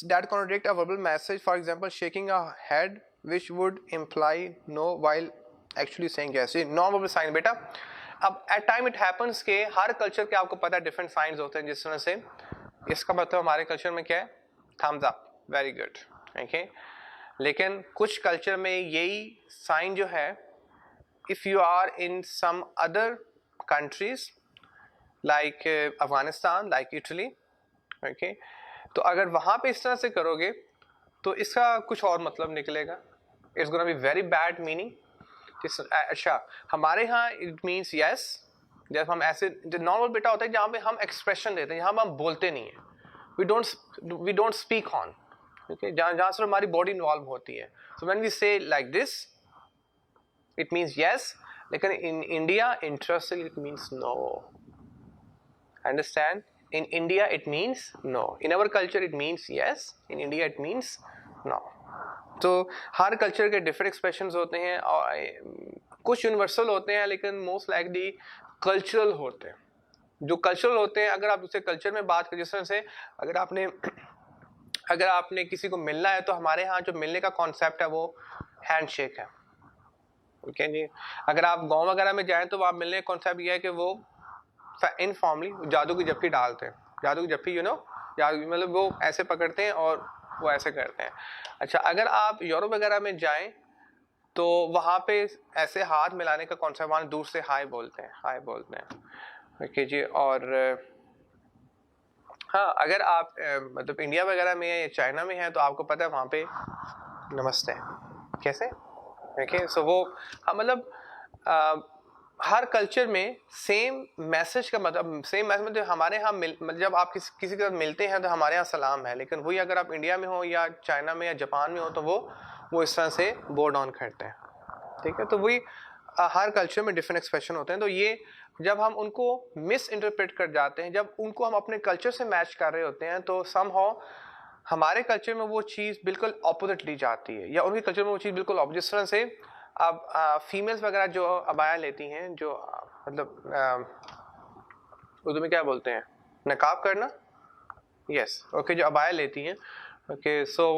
Speaker 1: that contradict a verbal message, for example shaking a head which would imply no while actually saying yes. Non verbal sign बेटा, अब एट टाइम इट हैपेंस के हर कल्चर के आपको पता है डिफरेंट साइंस होते हैं, जिस तरह से इसका मतलब हमारे कल्चर में क्या है, thumbs up, very good, okay. लेकिन कुछ कल्चर में यही साइन जो है, if you are in some other countries like Afghanistan, like Italy, okay, तो अगर वहाँ पे इस तरह से करोगे तो इसका कुछ और मतलब निकलेगा, it's gonna be very bad meaning. अच्छा, हमारे यहाँ इट मीन्स यस, जब हम ऐसे नॉर्मल बेटा होता है जहाँ पे हम एक्सप्रेशन देते हैं, यहाँ पे हम बोलते नहीं हैं, we don't speak on, okay, जहाँ से हमारी बॉडी इन्वॉल्व होती है। So when we say like this it means yes, लेकिन in India interesting it means no. Understand? In India it means no. In our culture it means yes. In India it means no. तो हर culture के different expressions होते हैं और कुछ universal होते हैं, लेकिन मोस्ट लाइकली कल्चरल होते हैं। जो कल्चरल होते हैं, अगर आप दूसरे कल्चर में बात करें, जिस तरह से अगर आपने किसी को मिलना है तो हमारे यहाँ जो मिलने का कॉन्सेप्ट है वो हैंडशेक है, ओके जी। अगर आप गाँव वगैरह में जाएँ तो वहाँ मिलने का कॉन्सेप्ट ये है कि वो इनफॉर्मली जादू की जप्फी डालते हैं, जादू की जप्फी जादू मतलब वो ऐसे पकड़ते हैं और वो ऐसे करते हैं। अच्छा, अगर आप यूरोप वगैरह में जाएं तो वहाँ पे ऐसे हाथ मिलाने का कॉन्सेप्ट, वहाँ दूर से हाय बोलते हैं, ओके जी। और हाँ, अगर आप मतलब इंडिया वगैरह में है या चाइना में है तो आपको पता है वहाँ पे नमस्ते, कैसे? ओके, सो वो मतलब हर कल्चर में सेम मैसेज का मतलब सेम मैसेज मतलब हमारे यहाँ मतलब जब आप किसी के साथ मिलते हैं तो हमारे यहाँ सलाम है, लेकिन वही अगर आप इंडिया में हो या चाइना में या जापान में हो तो वो इस तरह से बो डाउन करते हैं, ठीक है? तो वही हर कल्चर में डिफरेंट एक्सप्रेशन होते हैं। तो ये जब हम उनको मिस इंटरप्रेट कर जाते हैं, जब उनको हम अपने कल्चर से मैच कर रहे होते हैं, तो समहाउ हमारे कल्चर में वो चीज़ बिल्कुल ऑपोजिटली जाती है, या उनके कल्चर में वो चीज़ बिल्कुल ऑपोजिट। जिस तरह से अब फीमेल्स वगैरह जो अबाया लेती हैं, जो मतलब उर्दू में क्या बोलते हैं, नकाब करना, यस, ओके, जो अबाया लेती हैं, ओके, सो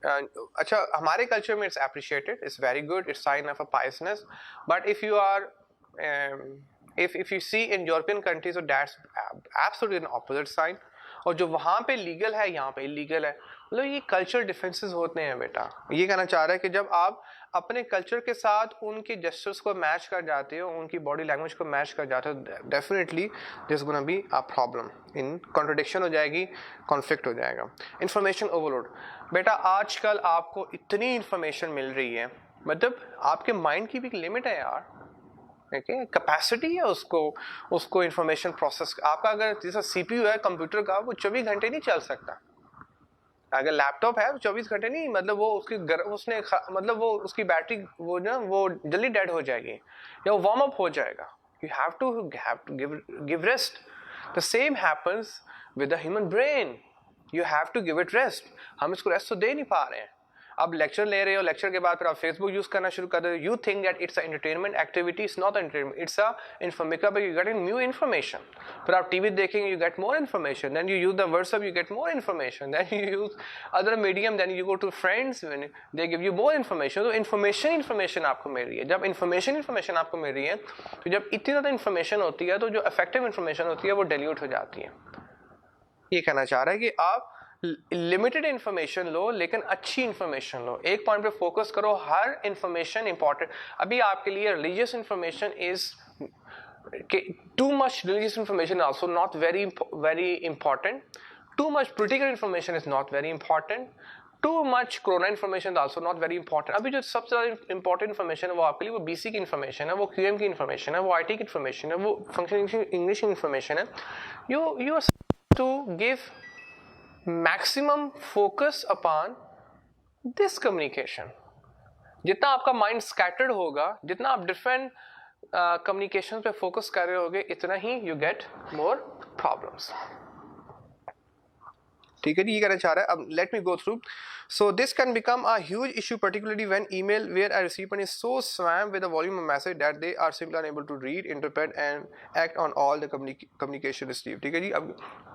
Speaker 1: अच्छा, हमारे कल्चर में it's appreciated, it's very good, it's sign of a piousness, but if you are if you see in European countries, so that's absolutely an opposite sign. और जो वहाँ पे लीगल है यहाँ पे इलीगल है, मतलब ये कल्चरल डिफरेंसेस होते हैं बेटा। ये कहना चाह रहा है कि जब आप अपने कल्चर के साथ उनके जेस्चर्स को मैच कर जाते हो, उनकी बॉडी लैंग्वेज को मैच कर जाते हो, definitely this is gonna be a problem, in contradiction हो जाएगी, कॉन्फ्लिक्ट हो जाएगा। इंफॉर्मेशन ओवरलोड बेटा, आजकल आपको इतनी इंफॉर्मेशन मिल रही है, मतलब आपके माइंड की भी एक लिमिट है यार, कैपेसिटी है उसको इंफॉर्मेशन प्रोसेस। आपका अगर जैसा सीपीयू है कंप्यूटर का, वो 24 घंटे नहीं चल सकता। अगर लैपटॉप है तो 24 घंटे नहीं, मतलब वो मतलब वो उसकी बैटरी वो जल्दी डेड हो जाएगी या वो वार्म अप हो जाएगा। You have to give rest. The same happens with the human brain, you have to give it rest. हम इसको रेस्ट तो दे नहीं पा रहे हैं। अब लेक्चर ले रहे हो, लेक्चर के बाद फिर आप फेसबुक यूज करना शुरू कर रहे हो, you think that it's a entertainment activity, it's not entertainment, it's a informative, you get new information. फिर आप टीवी देखेंगे, you get more information, then you use the WhatsApp, you get more information, then you use other medium, then you go to friends, they give you more information. तो information आपको मिल रही है। जब information आपको मिल रही है, तो जब इतनी ज़्यादा इन्फॉर्मेशन होती है, तो जो इफेक्टिव इन्फॉर्मेशन होती है वो डिल्यूट हो जाती है। ये कहना चाह रहा है कि आप लिमिटेड इंफॉर्मेशन लो, लेकिन अच्छी इंफॉर्मेशन लो, एक पॉइंट पे फोकस करो। हर इंफॉर्मेशन इंपॉर्टेंट। अभी आपके लिए religious information is too much, religious information also not very important, too much political information is not very important, too much corona information also not very important. अभी जो सबसे ज्यादा important information है वो आपके लिए वो बीसी की इन्फॉर्मेशन है, वो क्यूएम की इन्फॉर्मेशन है, वो आईटी की इन्फॉर्मेशन है, वो फंक्शनल इंग्लिश की इन्फॉर्मेशन है। You are to give maximum focus upon this communication. जितना आपका माइंड स्कैटर्ड होगा, जितना आप डिफरेंट कम्युनिकेशन पे फोकस कर रहे होगे, इतना ही यू गेट मोर प्रॉब्लम्स। ठीक है जी, ये कहना चाह रहा है। अब let me go through. So this can become a huge issue, particularly when email where a recipient is so swamped with a volume of message that they are simply unable to read, interpret and act on all the communication received। ठीक है जी। अब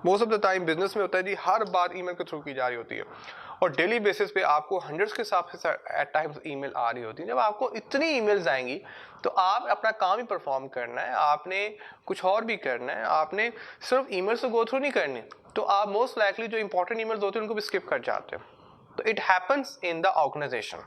Speaker 1: most of the time business में होता है जी, हर बात email के through की जा रही होती है, और डेली बेसिस पे आपको हंड्रेड्स के हिसाब से एट टाइम्स ईमेल आ रही होती है। जब आपको इतनी ईमेल्स आएंगी तो आप अपना काम ही परफॉर्म करना है, आपने कुछ और भी करना है, आपने सिर्फ ईमेल्स को गो थ्रू नहीं करनी। तो आप मोस्ट लाइकली जो इंपॉर्टेंट ईमेल्स होते हैं उनको भी स्किप कर जाते हो। तो it happens in the organization.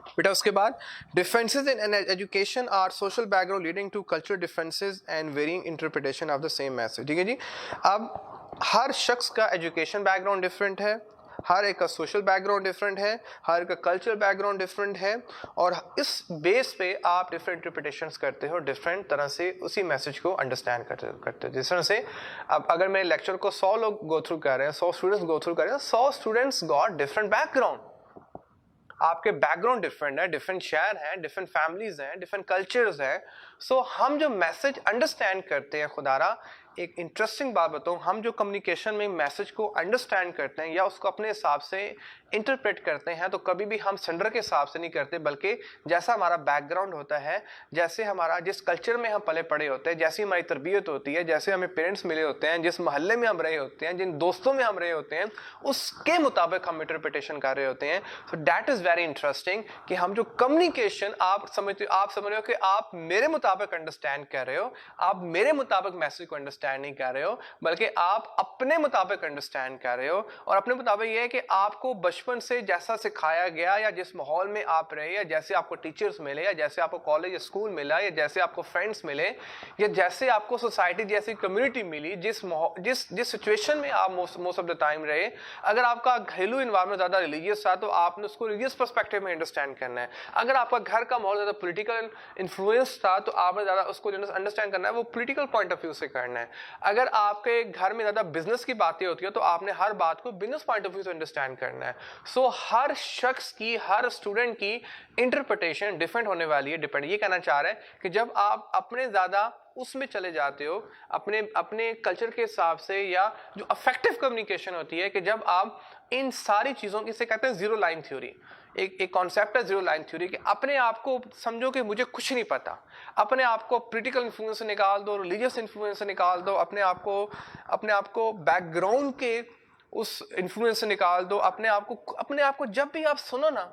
Speaker 1: बेटा उसके बाद differences in education or social background leading to cultural differences and varying interpretation of the same message. ठीक है जी। अब हर शख्स का एजुकेशन बैकग्राउंड डिफरेंट है, हर एक का सोशल बैकग्राउंड डिफरेंट है, हर एक का कल्चरल बैकग्राउंड डिफरेंट है, और इस बेस पे आप डिफरेंट इंटरप्रिटेशंस करते हो, डिफरेंट तरह से उसी मैसेज को अंडरस्टैंड करते हो। जिस तरह से अब अगर मेरे लेक्चर को 100 लोग गो थ्रू कर रहे हैं, 100 स्टूडेंट्स गो थ्रू कर रहे हैं, 100 स्टूडेंट्स गॉट डिफरेंट बैकग्राउंड। आपके बैकग्राउंड डिफरेंट है, डिफरेंट शहर हैं, डिफरेंट फैमिलीज हैं, डिफरेंट कल्चर्स हैं। सो हम जो मैसेज अंडरस्टैंड करते हैं, खुदारा एक इंटरेस्टिंग बात बताऊं, हम जो कम्युनिकेशन में मैसेज को अंडरस्टैंड करते हैं या उसको अपने हिसाब से इंटरप्रेट करते हैं, तो कभी भी हम सेंडर के हिसाब से नहीं करते, बल्कि जैसा हमारा बैकग्राउंड होता है, जैसे हमारा जिस कल्चर में हम पले पड़े होते हैं, जैसी हमारी तरबियत होती है, जैसे हमें पेरेंट्स मिले होते हैं, जिस मोहल्ले में हम रहे होते हैं, जिन दोस्तों में हम रहे होते हैं, उसके मुताबिक हम इंटरप्रिटेशन कर रहे होते हैं। So that is very interesting कि हम जो कम्युनिकेशन आप समझ रहे हो कि आप मेरे मुताबिक अंडरस्टैंड कर रहे हो, आप मेरे मुताबिक मैसेज को अंडरस्टैंड नहीं कर रहे हो, बल्कि आप अपने मुताबिक अंडरस्टैंड कर रहे हो। और अपने मुताबिक यह है कि आपको बचपन से जैसा सिखाया गया या जिस माहौल में आप रहे या जैसे आपको टीचर्स मिले या जैसे आपको कॉलेज या स्कूल मिला या जैसे आपको फ्रेंड्स मिले या जैसे आपको सोसाइटी जैसी कम्युनिटी मिली, जिस सिचुएशन में आप मोस्ट ऑफ द टाइम रहे, अगर आपका घरेलू इन्वायरमेंट ज़्यादा रिलीजियस था तो आपने उसको रिलीजियस पर्सपेक्टिव में अंडरस्टैंड करना है। अगर आपका घर का माहौल ज़्यादा पॉलिटिकल इन्फ्लुएंस था तो आपने ज़्यादा उसको अंडरस्टैंड करना है, वो पॉलिटिकल पॉइंट ऑफ व्यू से करना है। अगर आपके घर में ज़्यादा बिजनेस की बातें होती है तो आपने हर बात को बिजनेस पॉइंट ऑफ व्यू से अंडरस्टैंड करना है। सो हर शख्स की, हर स्टूडेंट की इंटरप्रिटेशन डिफरेंट होने वाली है। डिपेंड ये कहना चाह रहा है कि जब आप अपने ज़्यादा उसमें चले जाते हो अपने कल्चर के हिसाब से, या जो अफेक्टिव कम्युनिकेशन होती है कि जब आप इन सारी चीज़ों की, से कहते हैं जीरो लाइन थ्योरी, एक कॉन्सेप्ट है जीरो लाइन थ्योरी, कि अपने आप को समझो कि मुझे कुछ नहीं पता, अपने आप को पॉलिटिकल इन्फ्लुएंस से निकाल दो, रिलीजियस इन्फ्लुएंस से निकाल दो, अपने आप को बैकग्राउंड के उस इन्फ्लुएंस से निकाल दो, अपने आप को जब भी आप सुनो ना,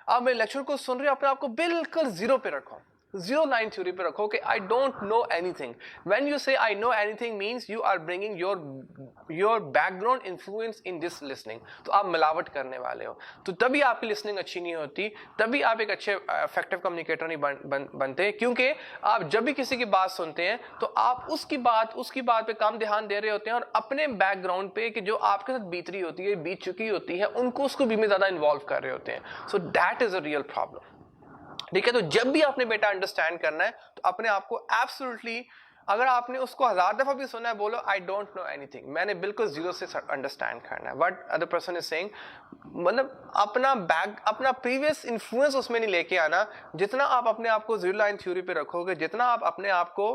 Speaker 1: आप मेरे लेक्चर को सुन रहे हो, अपने आप को बिल्कुल जीरो पे रखो, जीरो लाइन थ्योरी पे रखो कि I don't know anything. When you say I know anything means you are bringing your background influence in this listening. तो आप मिलावट करने वाले हो, तो तभी आपकी लिसनिंग अच्छी नहीं होती, तभी आप एक अच्छे इफेक्टिव कम्युनिकेटर नहीं बनते। क्योंकि आप जब भी किसी की बात सुनते हैं तो आप उसकी बात पे कम ध्यान दे रहे होते हैं और अपने बैकग्राउंड पे कि जो आपके साथ बीत रही होती है, बीत चुकी होती है, उसको भी में ज्यादा इन्वॉल्व कर रहे होते हैं। So that is a real problem. ठीक है, तो जब भी आपने बेटा अंडरस्टैंड करना है तो अपने आप को एब्सोल्युटली, अगर आपने उसको 1000 दफा भी सुना है, बोलो आई डोंट नो एनीथिंग, मैंने बिल्कुल जीरो से अंडरस्टैंड करना है। What other person is saying, मतलब अपना प्रीवियस इन्फ्लुएंस उसमें नहीं लेके आना। जितना आप अपने आप को जीरो लाइन थ्योरी पे रखोगे, जितना आप अपने आप को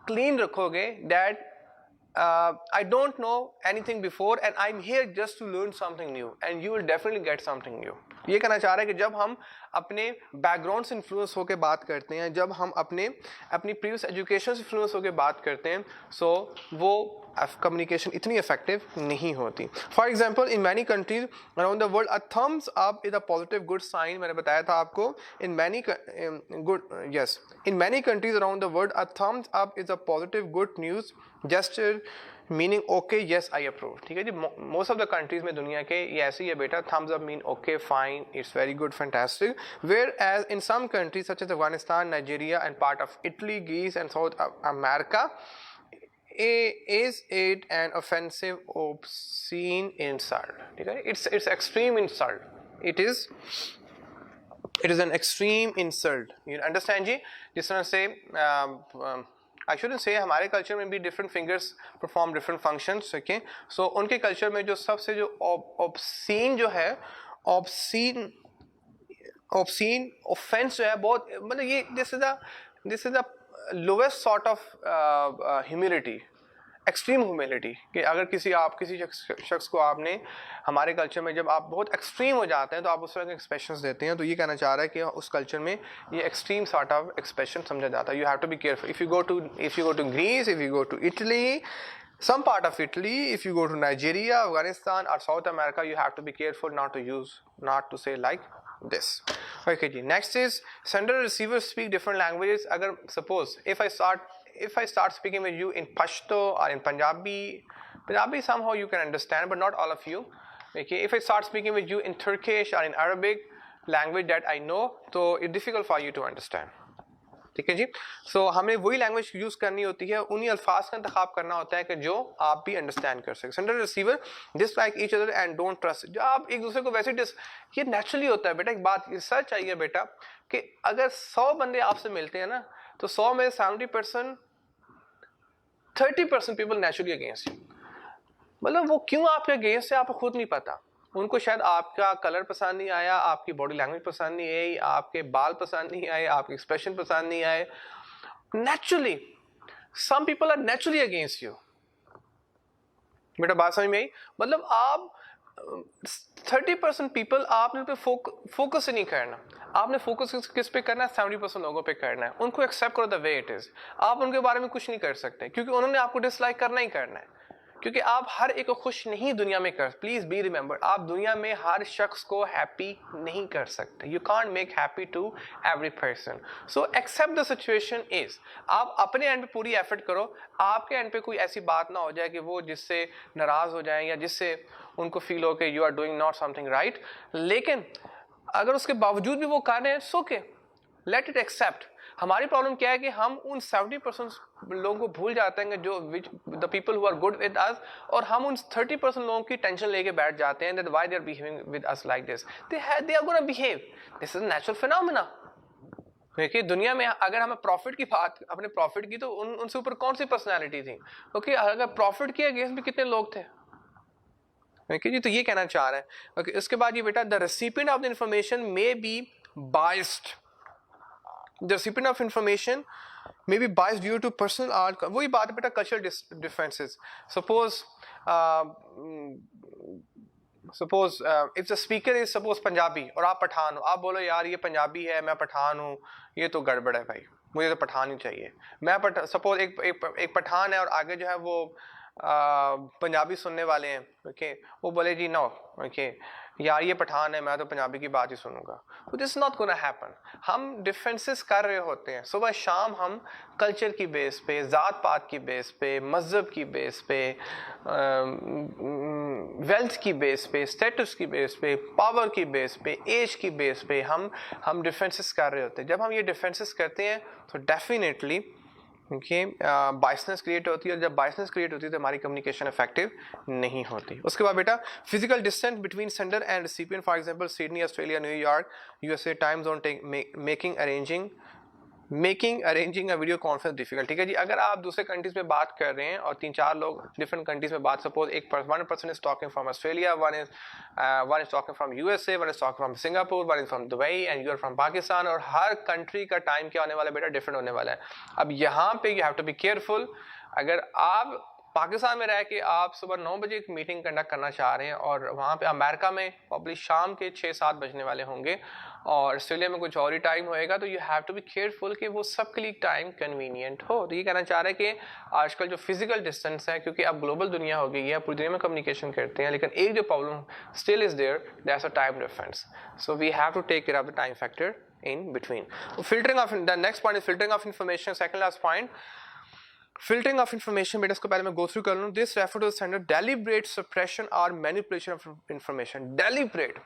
Speaker 1: क्लीन रखोगे, that I don't know anything before and I'm here just to learn something new and you will definitely get something new। ये कहना चाह रहा है कि जब हम अपने बैकग्राउंड से इन्फ्लुएंस होकर बात करते हैं, जब हम अपनी प्रीवियस एजुकेशन से इन्फ्लुएंस होकर बात करते हैं, सो वो कम्युनिकेशन इतनी इफेक्टिव नहीं होती। For example, in many countries around the world a thumbs up is a positive good sign. मैंने बताया था आपको, in many countries around the world a thumbs up is a positive good news gesture meaning okay yes I approve. ठीक है जी, most of the countries में दुनिया के ये ऐसे ही है बेटा, thumbs up mean okay, fine, it's very good, fantastic. Where as in some countries such as Afghanistan, Nigeria and part of Italy, Greece and South America, is it an offensive, obscene insult? ठीक है, it's extreme insult. It is an extreme insult. You understand जी? जिस तरह से I shouldn't say, हमारे culture में भी different fingers perform different functions, okay? So उनके culture में जो सबसे जो obscene जो है, obscene offense जो है, बहुत मतलब ये this is the lowest sort of humility, extreme humility. कि अगर किसी शख्स को आपने, हमारे कल्चर में जब आप बहुत एक्सट्रीम हो जाते हैं तो आप उस तरह के एक्सप्रेशंस देते हैं, तो ये कहना चाह रहा है कि उस कल्चर में ये एक्सट्रीम सॉर्ट ऑफ एक्सप्रेशन समझा जाता है। You have to be careful if you go to Greece, if you go to Italy, some part of Italy, if you go to Nigeria, Afghanistan or South America, you have to be careful not to say like this. Okay ji, next is sender and receiver speak different languages. Agar suppose if I start speaking with you in Pashto or in Punjabi somehow you can understand, but not all of you. Okay, if I start speaking with you in Turkish or in Arabic, language that I know, so it's difficult for you to understand. ठीक है जी, सो हमें वही language use करनी होती है, उन्हीं अल्फाज का इंतखाब करना होता है कि जो आप भी अंडरस्टैंड कर सकें। Sender receiver dislike each other and don't trust. जो आप एक दूसरे को वैसे ये नेचुरली होता है बेटा। एक बात सच चाहिए बेटा कि अगर 100 बंदे आपसे मिलते हैं ना, तो 100 में 70% 30% पीपल नेचुरली अगेंस्ट यू। मतलब वो क्यों आपके अगेंस्ट है आपको खुद नहीं पता। उनको शायद आपका कलर पसंद नहीं आया, आपकी बॉडी लैंग्वेज पसंद नहीं आई, आपके बाल पसंद नहीं आए, आपके एक्सप्रेशन पसंद नहीं आए। Naturally some people are naturally against you. बेटा बात समझ में आई? मतलब आप 30% पीपल आपने पे फोकस ही नहीं करना। आपने फोकस किस पे करना है? 70% लोगों पे करना है। उनको एक्सेप्ट करो द वे इट इज। आप उनके बारे में कुछ नहीं कर सकते क्योंकि उन्होंने आपको डिसलाइक करना ही करना है, क्योंकि आप हर एक को खुश नहीं दुनिया में कर। प्लीज बी रिमेंबर, आप दुनिया में हर शख्स को हैप्पी नहीं कर सकते। You can't make happy to every person. So accept the situation is. आप अपने एंड पे पूरी एफर्ट करो, आपके एंड पे कोई ऐसी बात ना हो जाए कि वो जिससे नाराज हो जाए या जिससे उनको फील हो कि you are doing not something right, लेकिन अगर उसके बावजूद भी वो कर रहे हैं, सो के लेट इट एक्सेप्ट। हमारी प्रॉब्लम क्या है कि हम उन 70% लोगों को भूल जाते हैं जो the people who are good with us, और हम उन 30% लोगों की टेंशन लेके बैठ जाते हैं that why they are behaving with us like this, they are gonna behave, this is natural phenomena. देखिए दुनिया में अगर हमें प्रॉफिट की बात, अपने प्रॉफिट की, तो उनसे ऊपर कौन सी पर्सनैलिटी थी? ओके, अगर प्रॉफिट के अगेंस्ट भी कितने लोग थे? ओके जी, तो ये कहना चाह रहे हैं। ओके, उसके बाद ये बेटा, the recipient of the information may be biased, the recipient of information may be biased due to personal art, वही बात है बेटा, cultural differences. Suppose if the speaker is suppose Punjabi और आप पठान हो, आप बोलो यार ये पंजाबी है, मैं पठान हूँ, ये तो गड़बड़ है भाई, मुझे तो पठान ही चाहिए। मैं सपोज एक पठान है और आगे जो है वो पंजाबी सुनने वाले हैं, ओके, वो बोले जी नो, ओके यार ये पठान है, मैं तो पंजाबी की बात ही सुनूंगा, तो दिस नॉट गोना हैपन। हम डिफरेंसेस कर रहे होते हैं, सुबह शाम हम कल्चर की बेस पे, ज़ात पात की बेस पे, मज़हब की बेस पे, वेल्थ की बेस पे, स्टेटस की बेस पे, पावर की बेस पे, एज की बेस पे हम डिफरेंसेस कर रहे होते हैं। जब हम ये डिफरेंसेस करते हैं तो डेफिनेटली बाइसनेस क्रिएट होती है, और जब बाइसनेस क्रिएट होती है तो हमारी कम्युनिकेशन इफेक्टिव नहीं होती। उसके बाद बेटा, physical distance between sender and recipient, for example Sydney, Australia, New York, USA, time zone making arranging a video conference difficult. ठीक है जी, अगर आप दूसरे कंट्रीज में बात कर रहे हैं और 3-4 लोग डिफरेंट कंट्रीज में बात, suppose one person is talking from Australia, one is talking from USA, one is talking from Singapore, one is from Dubai and you are from Pakistan, और हर कंट्री का टाइम क्या होने वाला है बेटा, डिफरेंट होने वाला है। अब यहाँ पे you have to be careful. अगर आप पाकिस्तान में रह के आप सुबह 9 बजे एक मीटिंग कंडक्ट करना चाह रहे हैं और वहाँ पे अमेरिका में प्रॉब्ली शाम के 6-7 बजने वाले होंगे और ऑस्ट्रेलिया में कुछ और ही टाइम होएगा, तो you have to be careful कि वो सबके लिए टाइम कन्वीनियंट हो। तो ये कहना चाह रहे हैं कि आजकल जो फिजिकल डिस्टेंस है, क्योंकि अब ग्लोबल दुनिया हो गई है, पूरी दुनिया में कम्युनिकेशन करते हैं, लेकिन एक जो problem still is there, that's a time difference. So we have to take care of the time factor in between. Filtering of the next point is filtering of information. Second last point, filtering of information. बेटा इसको पहले मैं go through कर लूँ. This refer to the standard deliberate suppression or manipulation of information. Deliberate,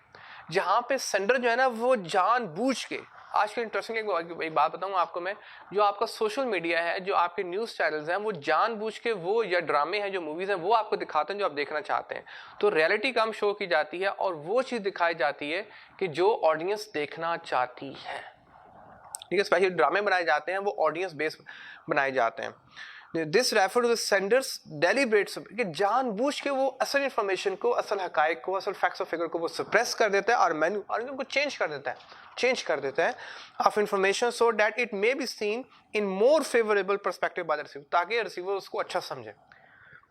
Speaker 1: जहाँ पे sender जो है ना वो जानबूझ के, आज के इंटरेस्टिंग एक बात बताऊँ आपको मैं, जो आपका सोशल मीडिया है, जो आपके न्यूज़ चैनल्स हैं, वो जानबूझ के वो या ड्रामे हैं, जो मूवीज़ हैं, वो आपको दिखाते हैं जो आप देखना चाहते हैं। तो रियलिटी कम शो की जाती है और वो चीज़ दिखाई जाती है कि जो ऑडियंस देखना चाहती है। ठीक है, स्पेशली ड्रामे बनाए जाते हैं, वो ऑडियंस बेस बनाए जाते हैं। This refer to the senders deliberate, कि जानबूझ के वो असल इंफॉर्मेशन को, असल हकायक को, असल फैक्ट्स और फिगर को वो सप्रेस कर देता है और उनको चेंज कर देता है of information, so that it may be seen in more favourable perspective by the receiver, ताकि रिसीवर उसको अच्छा समझे।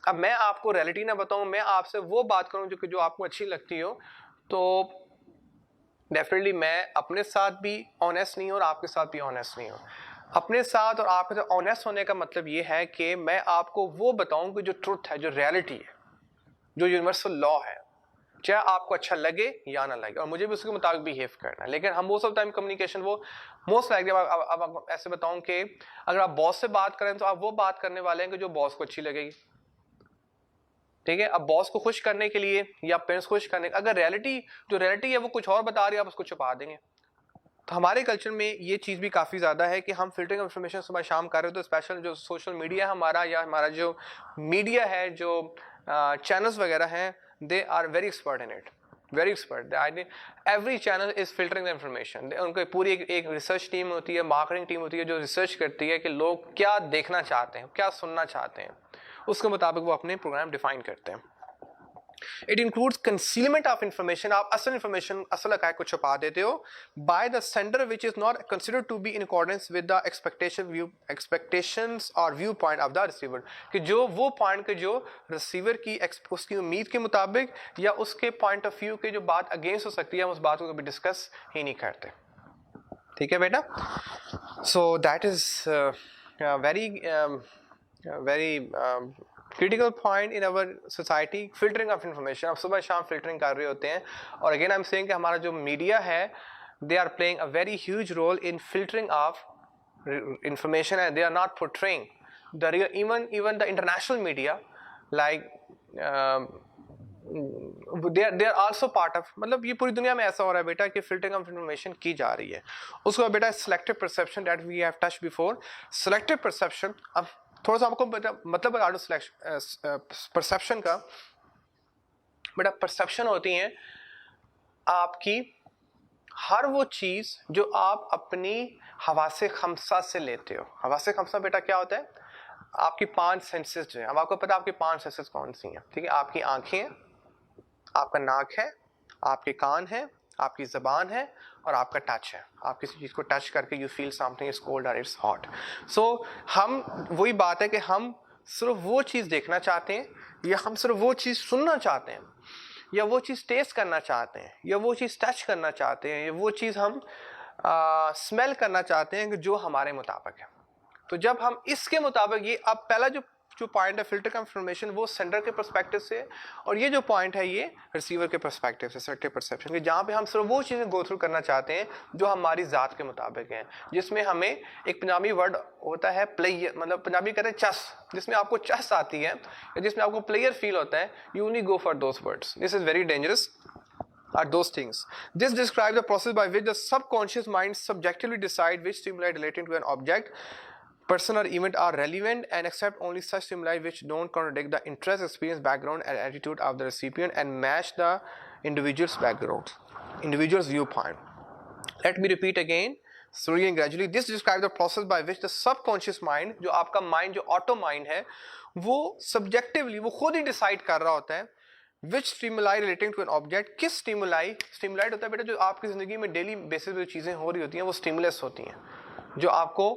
Speaker 1: अब मैं आपको रियलिटी ना बताऊं, मैं आपसे वो बात करूं जो आपको अच्छी लगती हो, तो डेफिनेटली मैं अपने साथ भी ऑनेस्ट नहीं हूं और आपके साथ भी ऑनेस्ट नहीं हूं। अपने साथ और आपके साथ ऑनेस्ट होने का मतलब ये है कि मैं आपको वो बताऊं कि जो ट्रुथ है, जो रियलिटी है, जो यूनिवर्सल लॉ है, चाहे आपको अच्छा लगे या ना लगे, और मुझे भी उसके मुताबिक बिहेव करना है। लेकिन हम मोस्ट ऑफ टाइम कम्युनिकेशन वो मोस्ट लाइकली, अब ऐसे बताऊं कि अगर आप बॉस से बात करें तो आप वो बात करने वाले हैं कि जो बॉस को अच्छी लगेगी। ठीक है, अब बॉस को खुश करने के लिए या पेरेंट्स खुश करने, अगर रियलिटी है वो कुछ और बता रही है, आप उसको छुपा देंगे। तो हमारे कल्चर में ये चीज़ भी काफ़ी ज़्यादा है कि हम फिल्टरिंग इंफॉर्मेशन सुबह शाम कर रहे हो, तो स्पेशल जो सोशल मीडिया है हमारा, या हमारा जो मीडिया है, जो चैनल्स वगैरह हैं, they are very expert in it, very expert. Every channel is filtering the information. उनकी पूरी एक रिसर्च टीम होती है, मार्केटिंग टीम होती है, जो रिसर्च करती है कि लोग क्या देखना चाहते हैं, क्या सुनना चाहते हैं, उसके मुताबिक वो अपने प्रोग्राम डिफाइन करते हैं। It includes concealment of information. आप असल information, असल हक़ाइक़ को छुपा देते हो by the sender, which is not considered to be in accordance with the expectations or viewpoint of the receiver. कि जो वो पॉइंट के जो रिसीवर की उसकी उम्मीद के मुताबिक या उसके पॉइंट ऑफ व्यू के जो बात अगेंस्ट हो सकती है, हम उस बात को कभी डिस्कस ही नहीं करते। ठीक है बेटा, so that is very critical point in our society, filtering of information. अब सुबह शाम filtering कर रहे होते हैं, और again I'm saying कि हमारा जो मीडिया है, they are playing a very huge role in filtering of information, and they are not portraying the real, even the international media like they are also part of, मतलब ये पूरी दुनिया में ऐसा हो रहा है बेटा कि फिल्टरिंग ऑफ इंफॉर्मेशन की जा रही है। उसको बेटा selective perception that we have touched before. Selective perception, अब थोड़ा सा आपको मतलब बता दो परसेप्शन का। बेटा परसेप्शन होती है आपकी हर वो चीज जो आप अपनी हवासे खमसा से लेते हो। हवासे खमसा बेटा क्या होता है? आपकी 5 सेंसेस जो है। अब आपको पता है आपकी 5 सेंसेस कौन सी हैं, ठीक है? आपकी आंखें हैं, आपका नाक है, आपके कान है, आपकी ज़बान है और आपका टच है। आप किसी चीज़ को टच करके you feel something is cold और इट्स हॉट। सो हम, वही बात है कि हम सिर्फ वो चीज़ देखना चाहते हैं, या हम सिर्फ वो चीज़ सुनना चाहते हैं, या वो चीज़ टेस्ट करना चाहते हैं, या वो चीज़ टच करना चाहते हैं, या वो चीज़ हम स्मेल करना चाहते हैं कि जो हमारे मुताबिक है। तो जब हम इसके मुताबिक, ये अब पहला जो पॉइंट है फिल्टर कंफर्मेशन, वो सेंडर के पर्सपेक्टिव से, और ये जो पॉइंट है ये रिसीवर के पर्सपेक्टिव से, सेलेक्टिव परसेप्शन के, जहाँ पे हम सिर्फ वो चीज़ें गो थ्रू करना चाहते हैं जो हमारी ज़ात के मुताबिक हैं। जिसमें हमें एक पंजाबी वर्ड होता है प्लेयर, मतलब पंजाबी कहते हैं चस, जिसमें आपको चस आती है या जिसमें आपको प्लेयर फील होता है, you only go for those words. This is very dangerous are those things. This describes the process by which the subconscious mind subjectively decide which stimuli relating to an object, person or event are relevant and accept only such stimuli which don't contradict the interest, experience, background and attitude of the recipient and match the individual's background, individual's viewpoint. Let me repeat again slowly and gradually. This describes the process by which the subconscious mind, जो आपका mind, जो auto mind है, वो subjectively, वो खुद ही decide कर रहा होता है which stimuli relating to an object, किस स्टिमुलाई, स्टिमुलाइट होता है बेटा जो आपकी जिंदगी में डेली बेसिस पे चीज़ें हो रही होती हैं, वो स्टिमुलस होती हैं जो आपको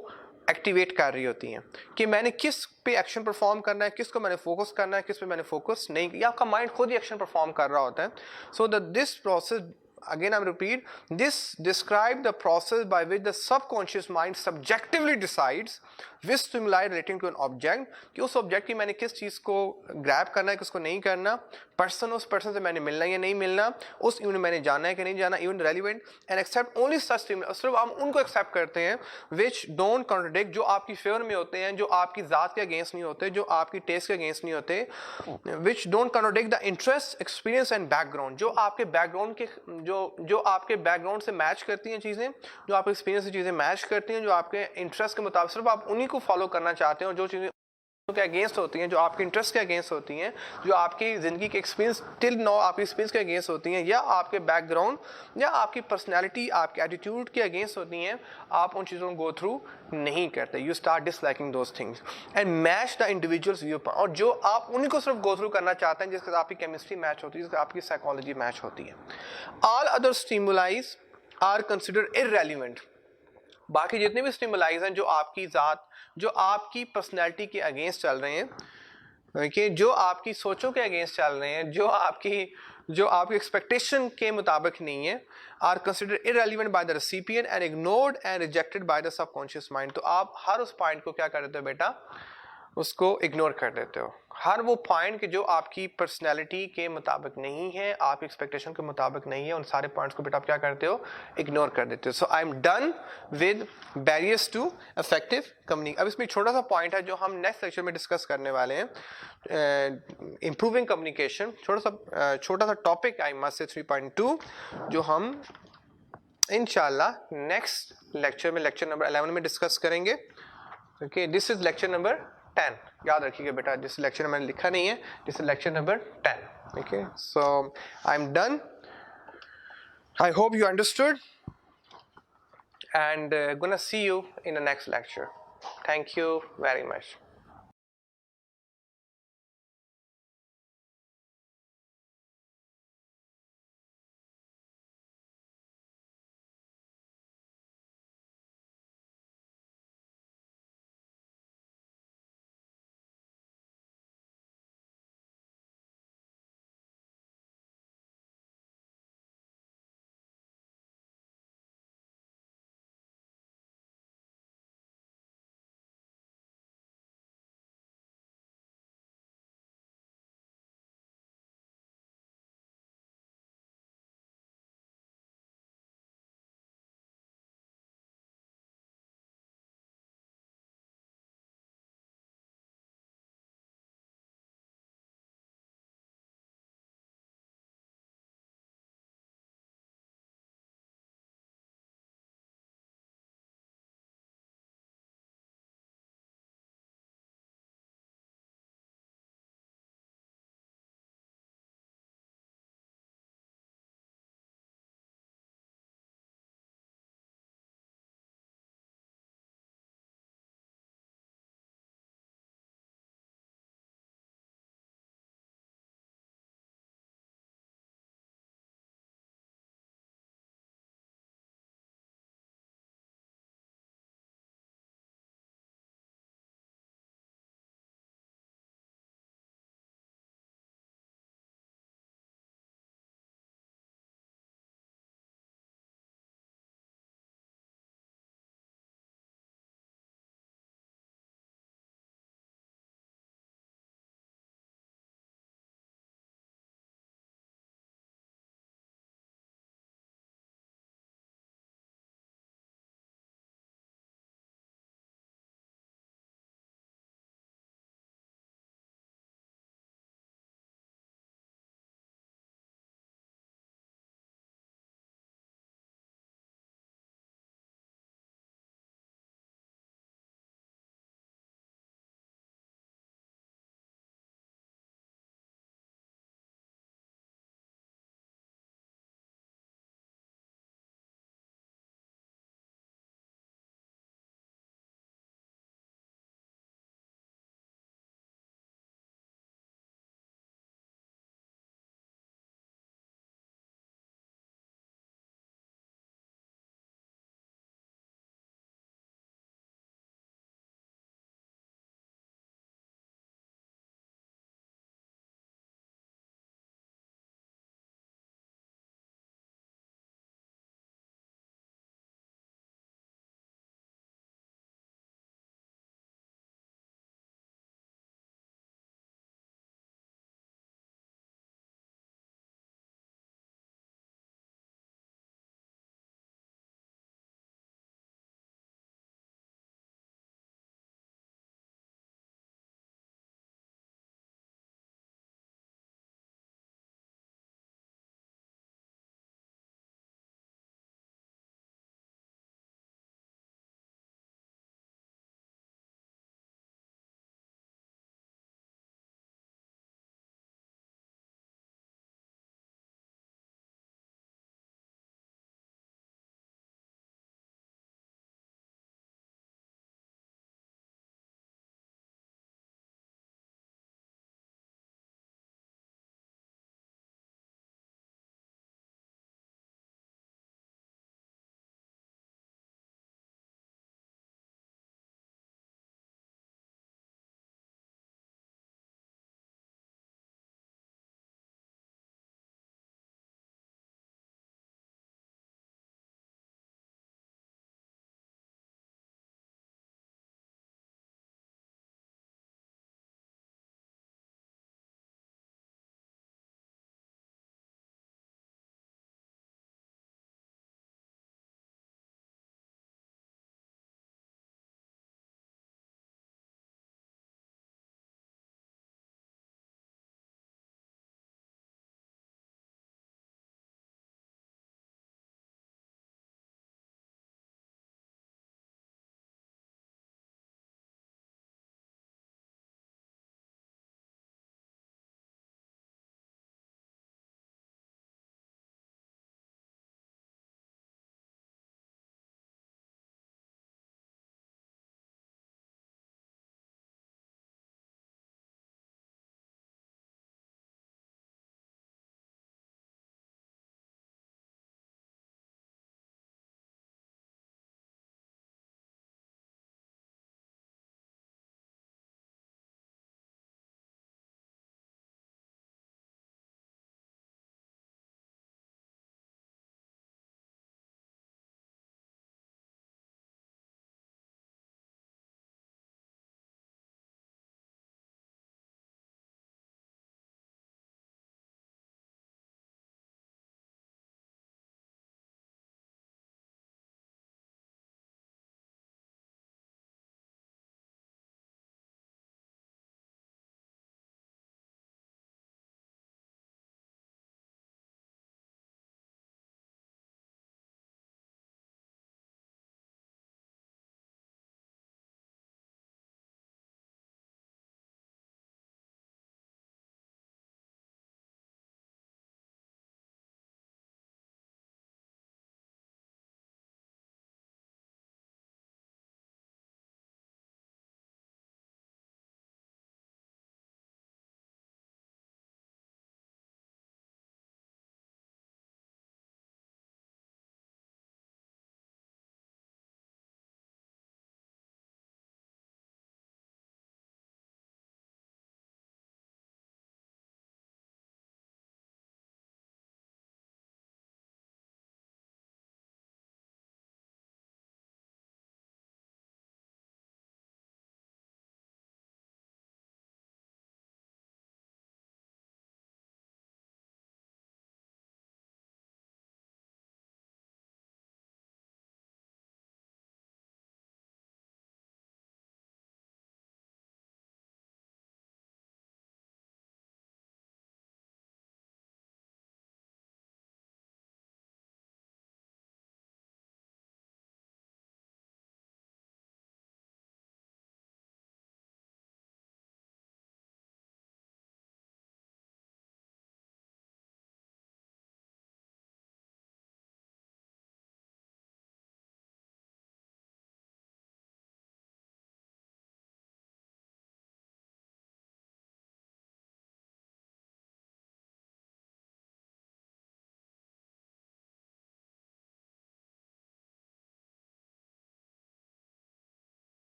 Speaker 1: एक्टिवेट कर रही होती हैं कि मैंने किस पे एक्शन परफॉर्म करना है, किस को मैंने फोकस करना है, किस पे मैंने फोकस नहीं किया। आपका माइंड खुद ही एक्शन परफॉर्म कर रहा होता है। So this process, again I repeat, this describe the process by which the subconscious mind subjectively decides which stimuli relating to an object, कि उस ऑब्जेक्ट की मैंने किस चीज़ को ग्रैब करना है, किसको नहीं करना, पर्सन, उस पर्सन से मैंने मिलना या नहीं मिलना, उस इवेंट मैंने जाना है कि नहीं जाना, event relevant, and accept only such stimuli, सिर्फ हम उनको एक्सेप्ट करते हैं विच डोंट कॉन्ट्रडिक्ट, जो आपकी फेवर में होते हैं, जो आपकी ज़ात के अगेंस्ट नहीं होते, जो आपकी टेस्ट के अगेंस्ट नहीं होते, which don't contradict the interest, experience and background, जो आपके बैकग्राउंड के जो आपके बैकग्राउंड से मैच करती हैं चीज़ें, जो आपके एक्सपीरियंस से चीज़ें मैच करती हैं, जो आपके इंटरेस्ट के मुताबिक, सिर्फ आप उन्हीं को फॉलो करना चाहते हैं, और जो चीज़ें के अगेंस्ट होती हैं, जो आपके इंटरेस्ट के अगेंस्ट होती हैं, जो आपकी ज़िंदगी के एक्सपीरियंस टिल नाउ आपकी एक्सपीरियंस के अगेंस्ट होती हैं, या आपके बैकग्राउंड या आपकी पर्सनैलिटी, आपके एटीट्यूड के अगेंस्ट होती हैं, आप उन चीज़ों को गो थ्रू नहीं करते। You start disliking those things and match the individuals view point, और जो आप उन्हीं को सिर्फ गो थ्रू करना चाहते हैं जिसके साथ आपकी केमिस्ट्री मैच होती है, जिसके आपकी साइकोलॉजी मैच होती है। All other stimuli are considered irrelevant, बाकी जितने भी स्टिमुलाइज हैं जो आपकी ज़ात, जो आपकी पर्सनैलिटी के अगेंस्ट चल रहे हैं, कि जो आपकी सोचों के अगेंस्ट चल रहे हैं, जो आपकी एक्सपेक्टेशन के मुताबिक नहीं है, are considered irrelevant by the recipient and ignored and rejected by the subconscious mind. तो आप हर उस पॉइंट को क्या कर देते हो बेटा, उसको इग्नोर कर देते हो। हर वो पॉइंट कि जो आपकी पर्सनैलिटी के मुताबिक नहीं है, आपकी एक्सपेक्टेशन के मुताबिक नहीं है, उन सारे पॉइंट्स को बेटा आप क्या करते हो, इग्नोर कर देते हो। So I am done with barriers to effective communication. अब इसमें छोटा सा पॉइंट है जो हम नेक्स्ट लेक्चर में डिस्कस करने वाले हैं, इम्प्रूविंग कम्युनिकेशन। छोटा सा टॉपिक आई मस्ट से 3.2 जो हम इंशाल्लाह नेक्स्ट लेक्चर में, लेक्चर नंबर 11 में डिस्कस करेंगे। Okay, this is lecture number 10, याद रखिएगा बेटा, जिस लेक्चर में मैंने लिखा नहीं है, this is lecture number 10। Okay, so I am done, I hope you understood and gonna see you in the next lecture. Thank you very much.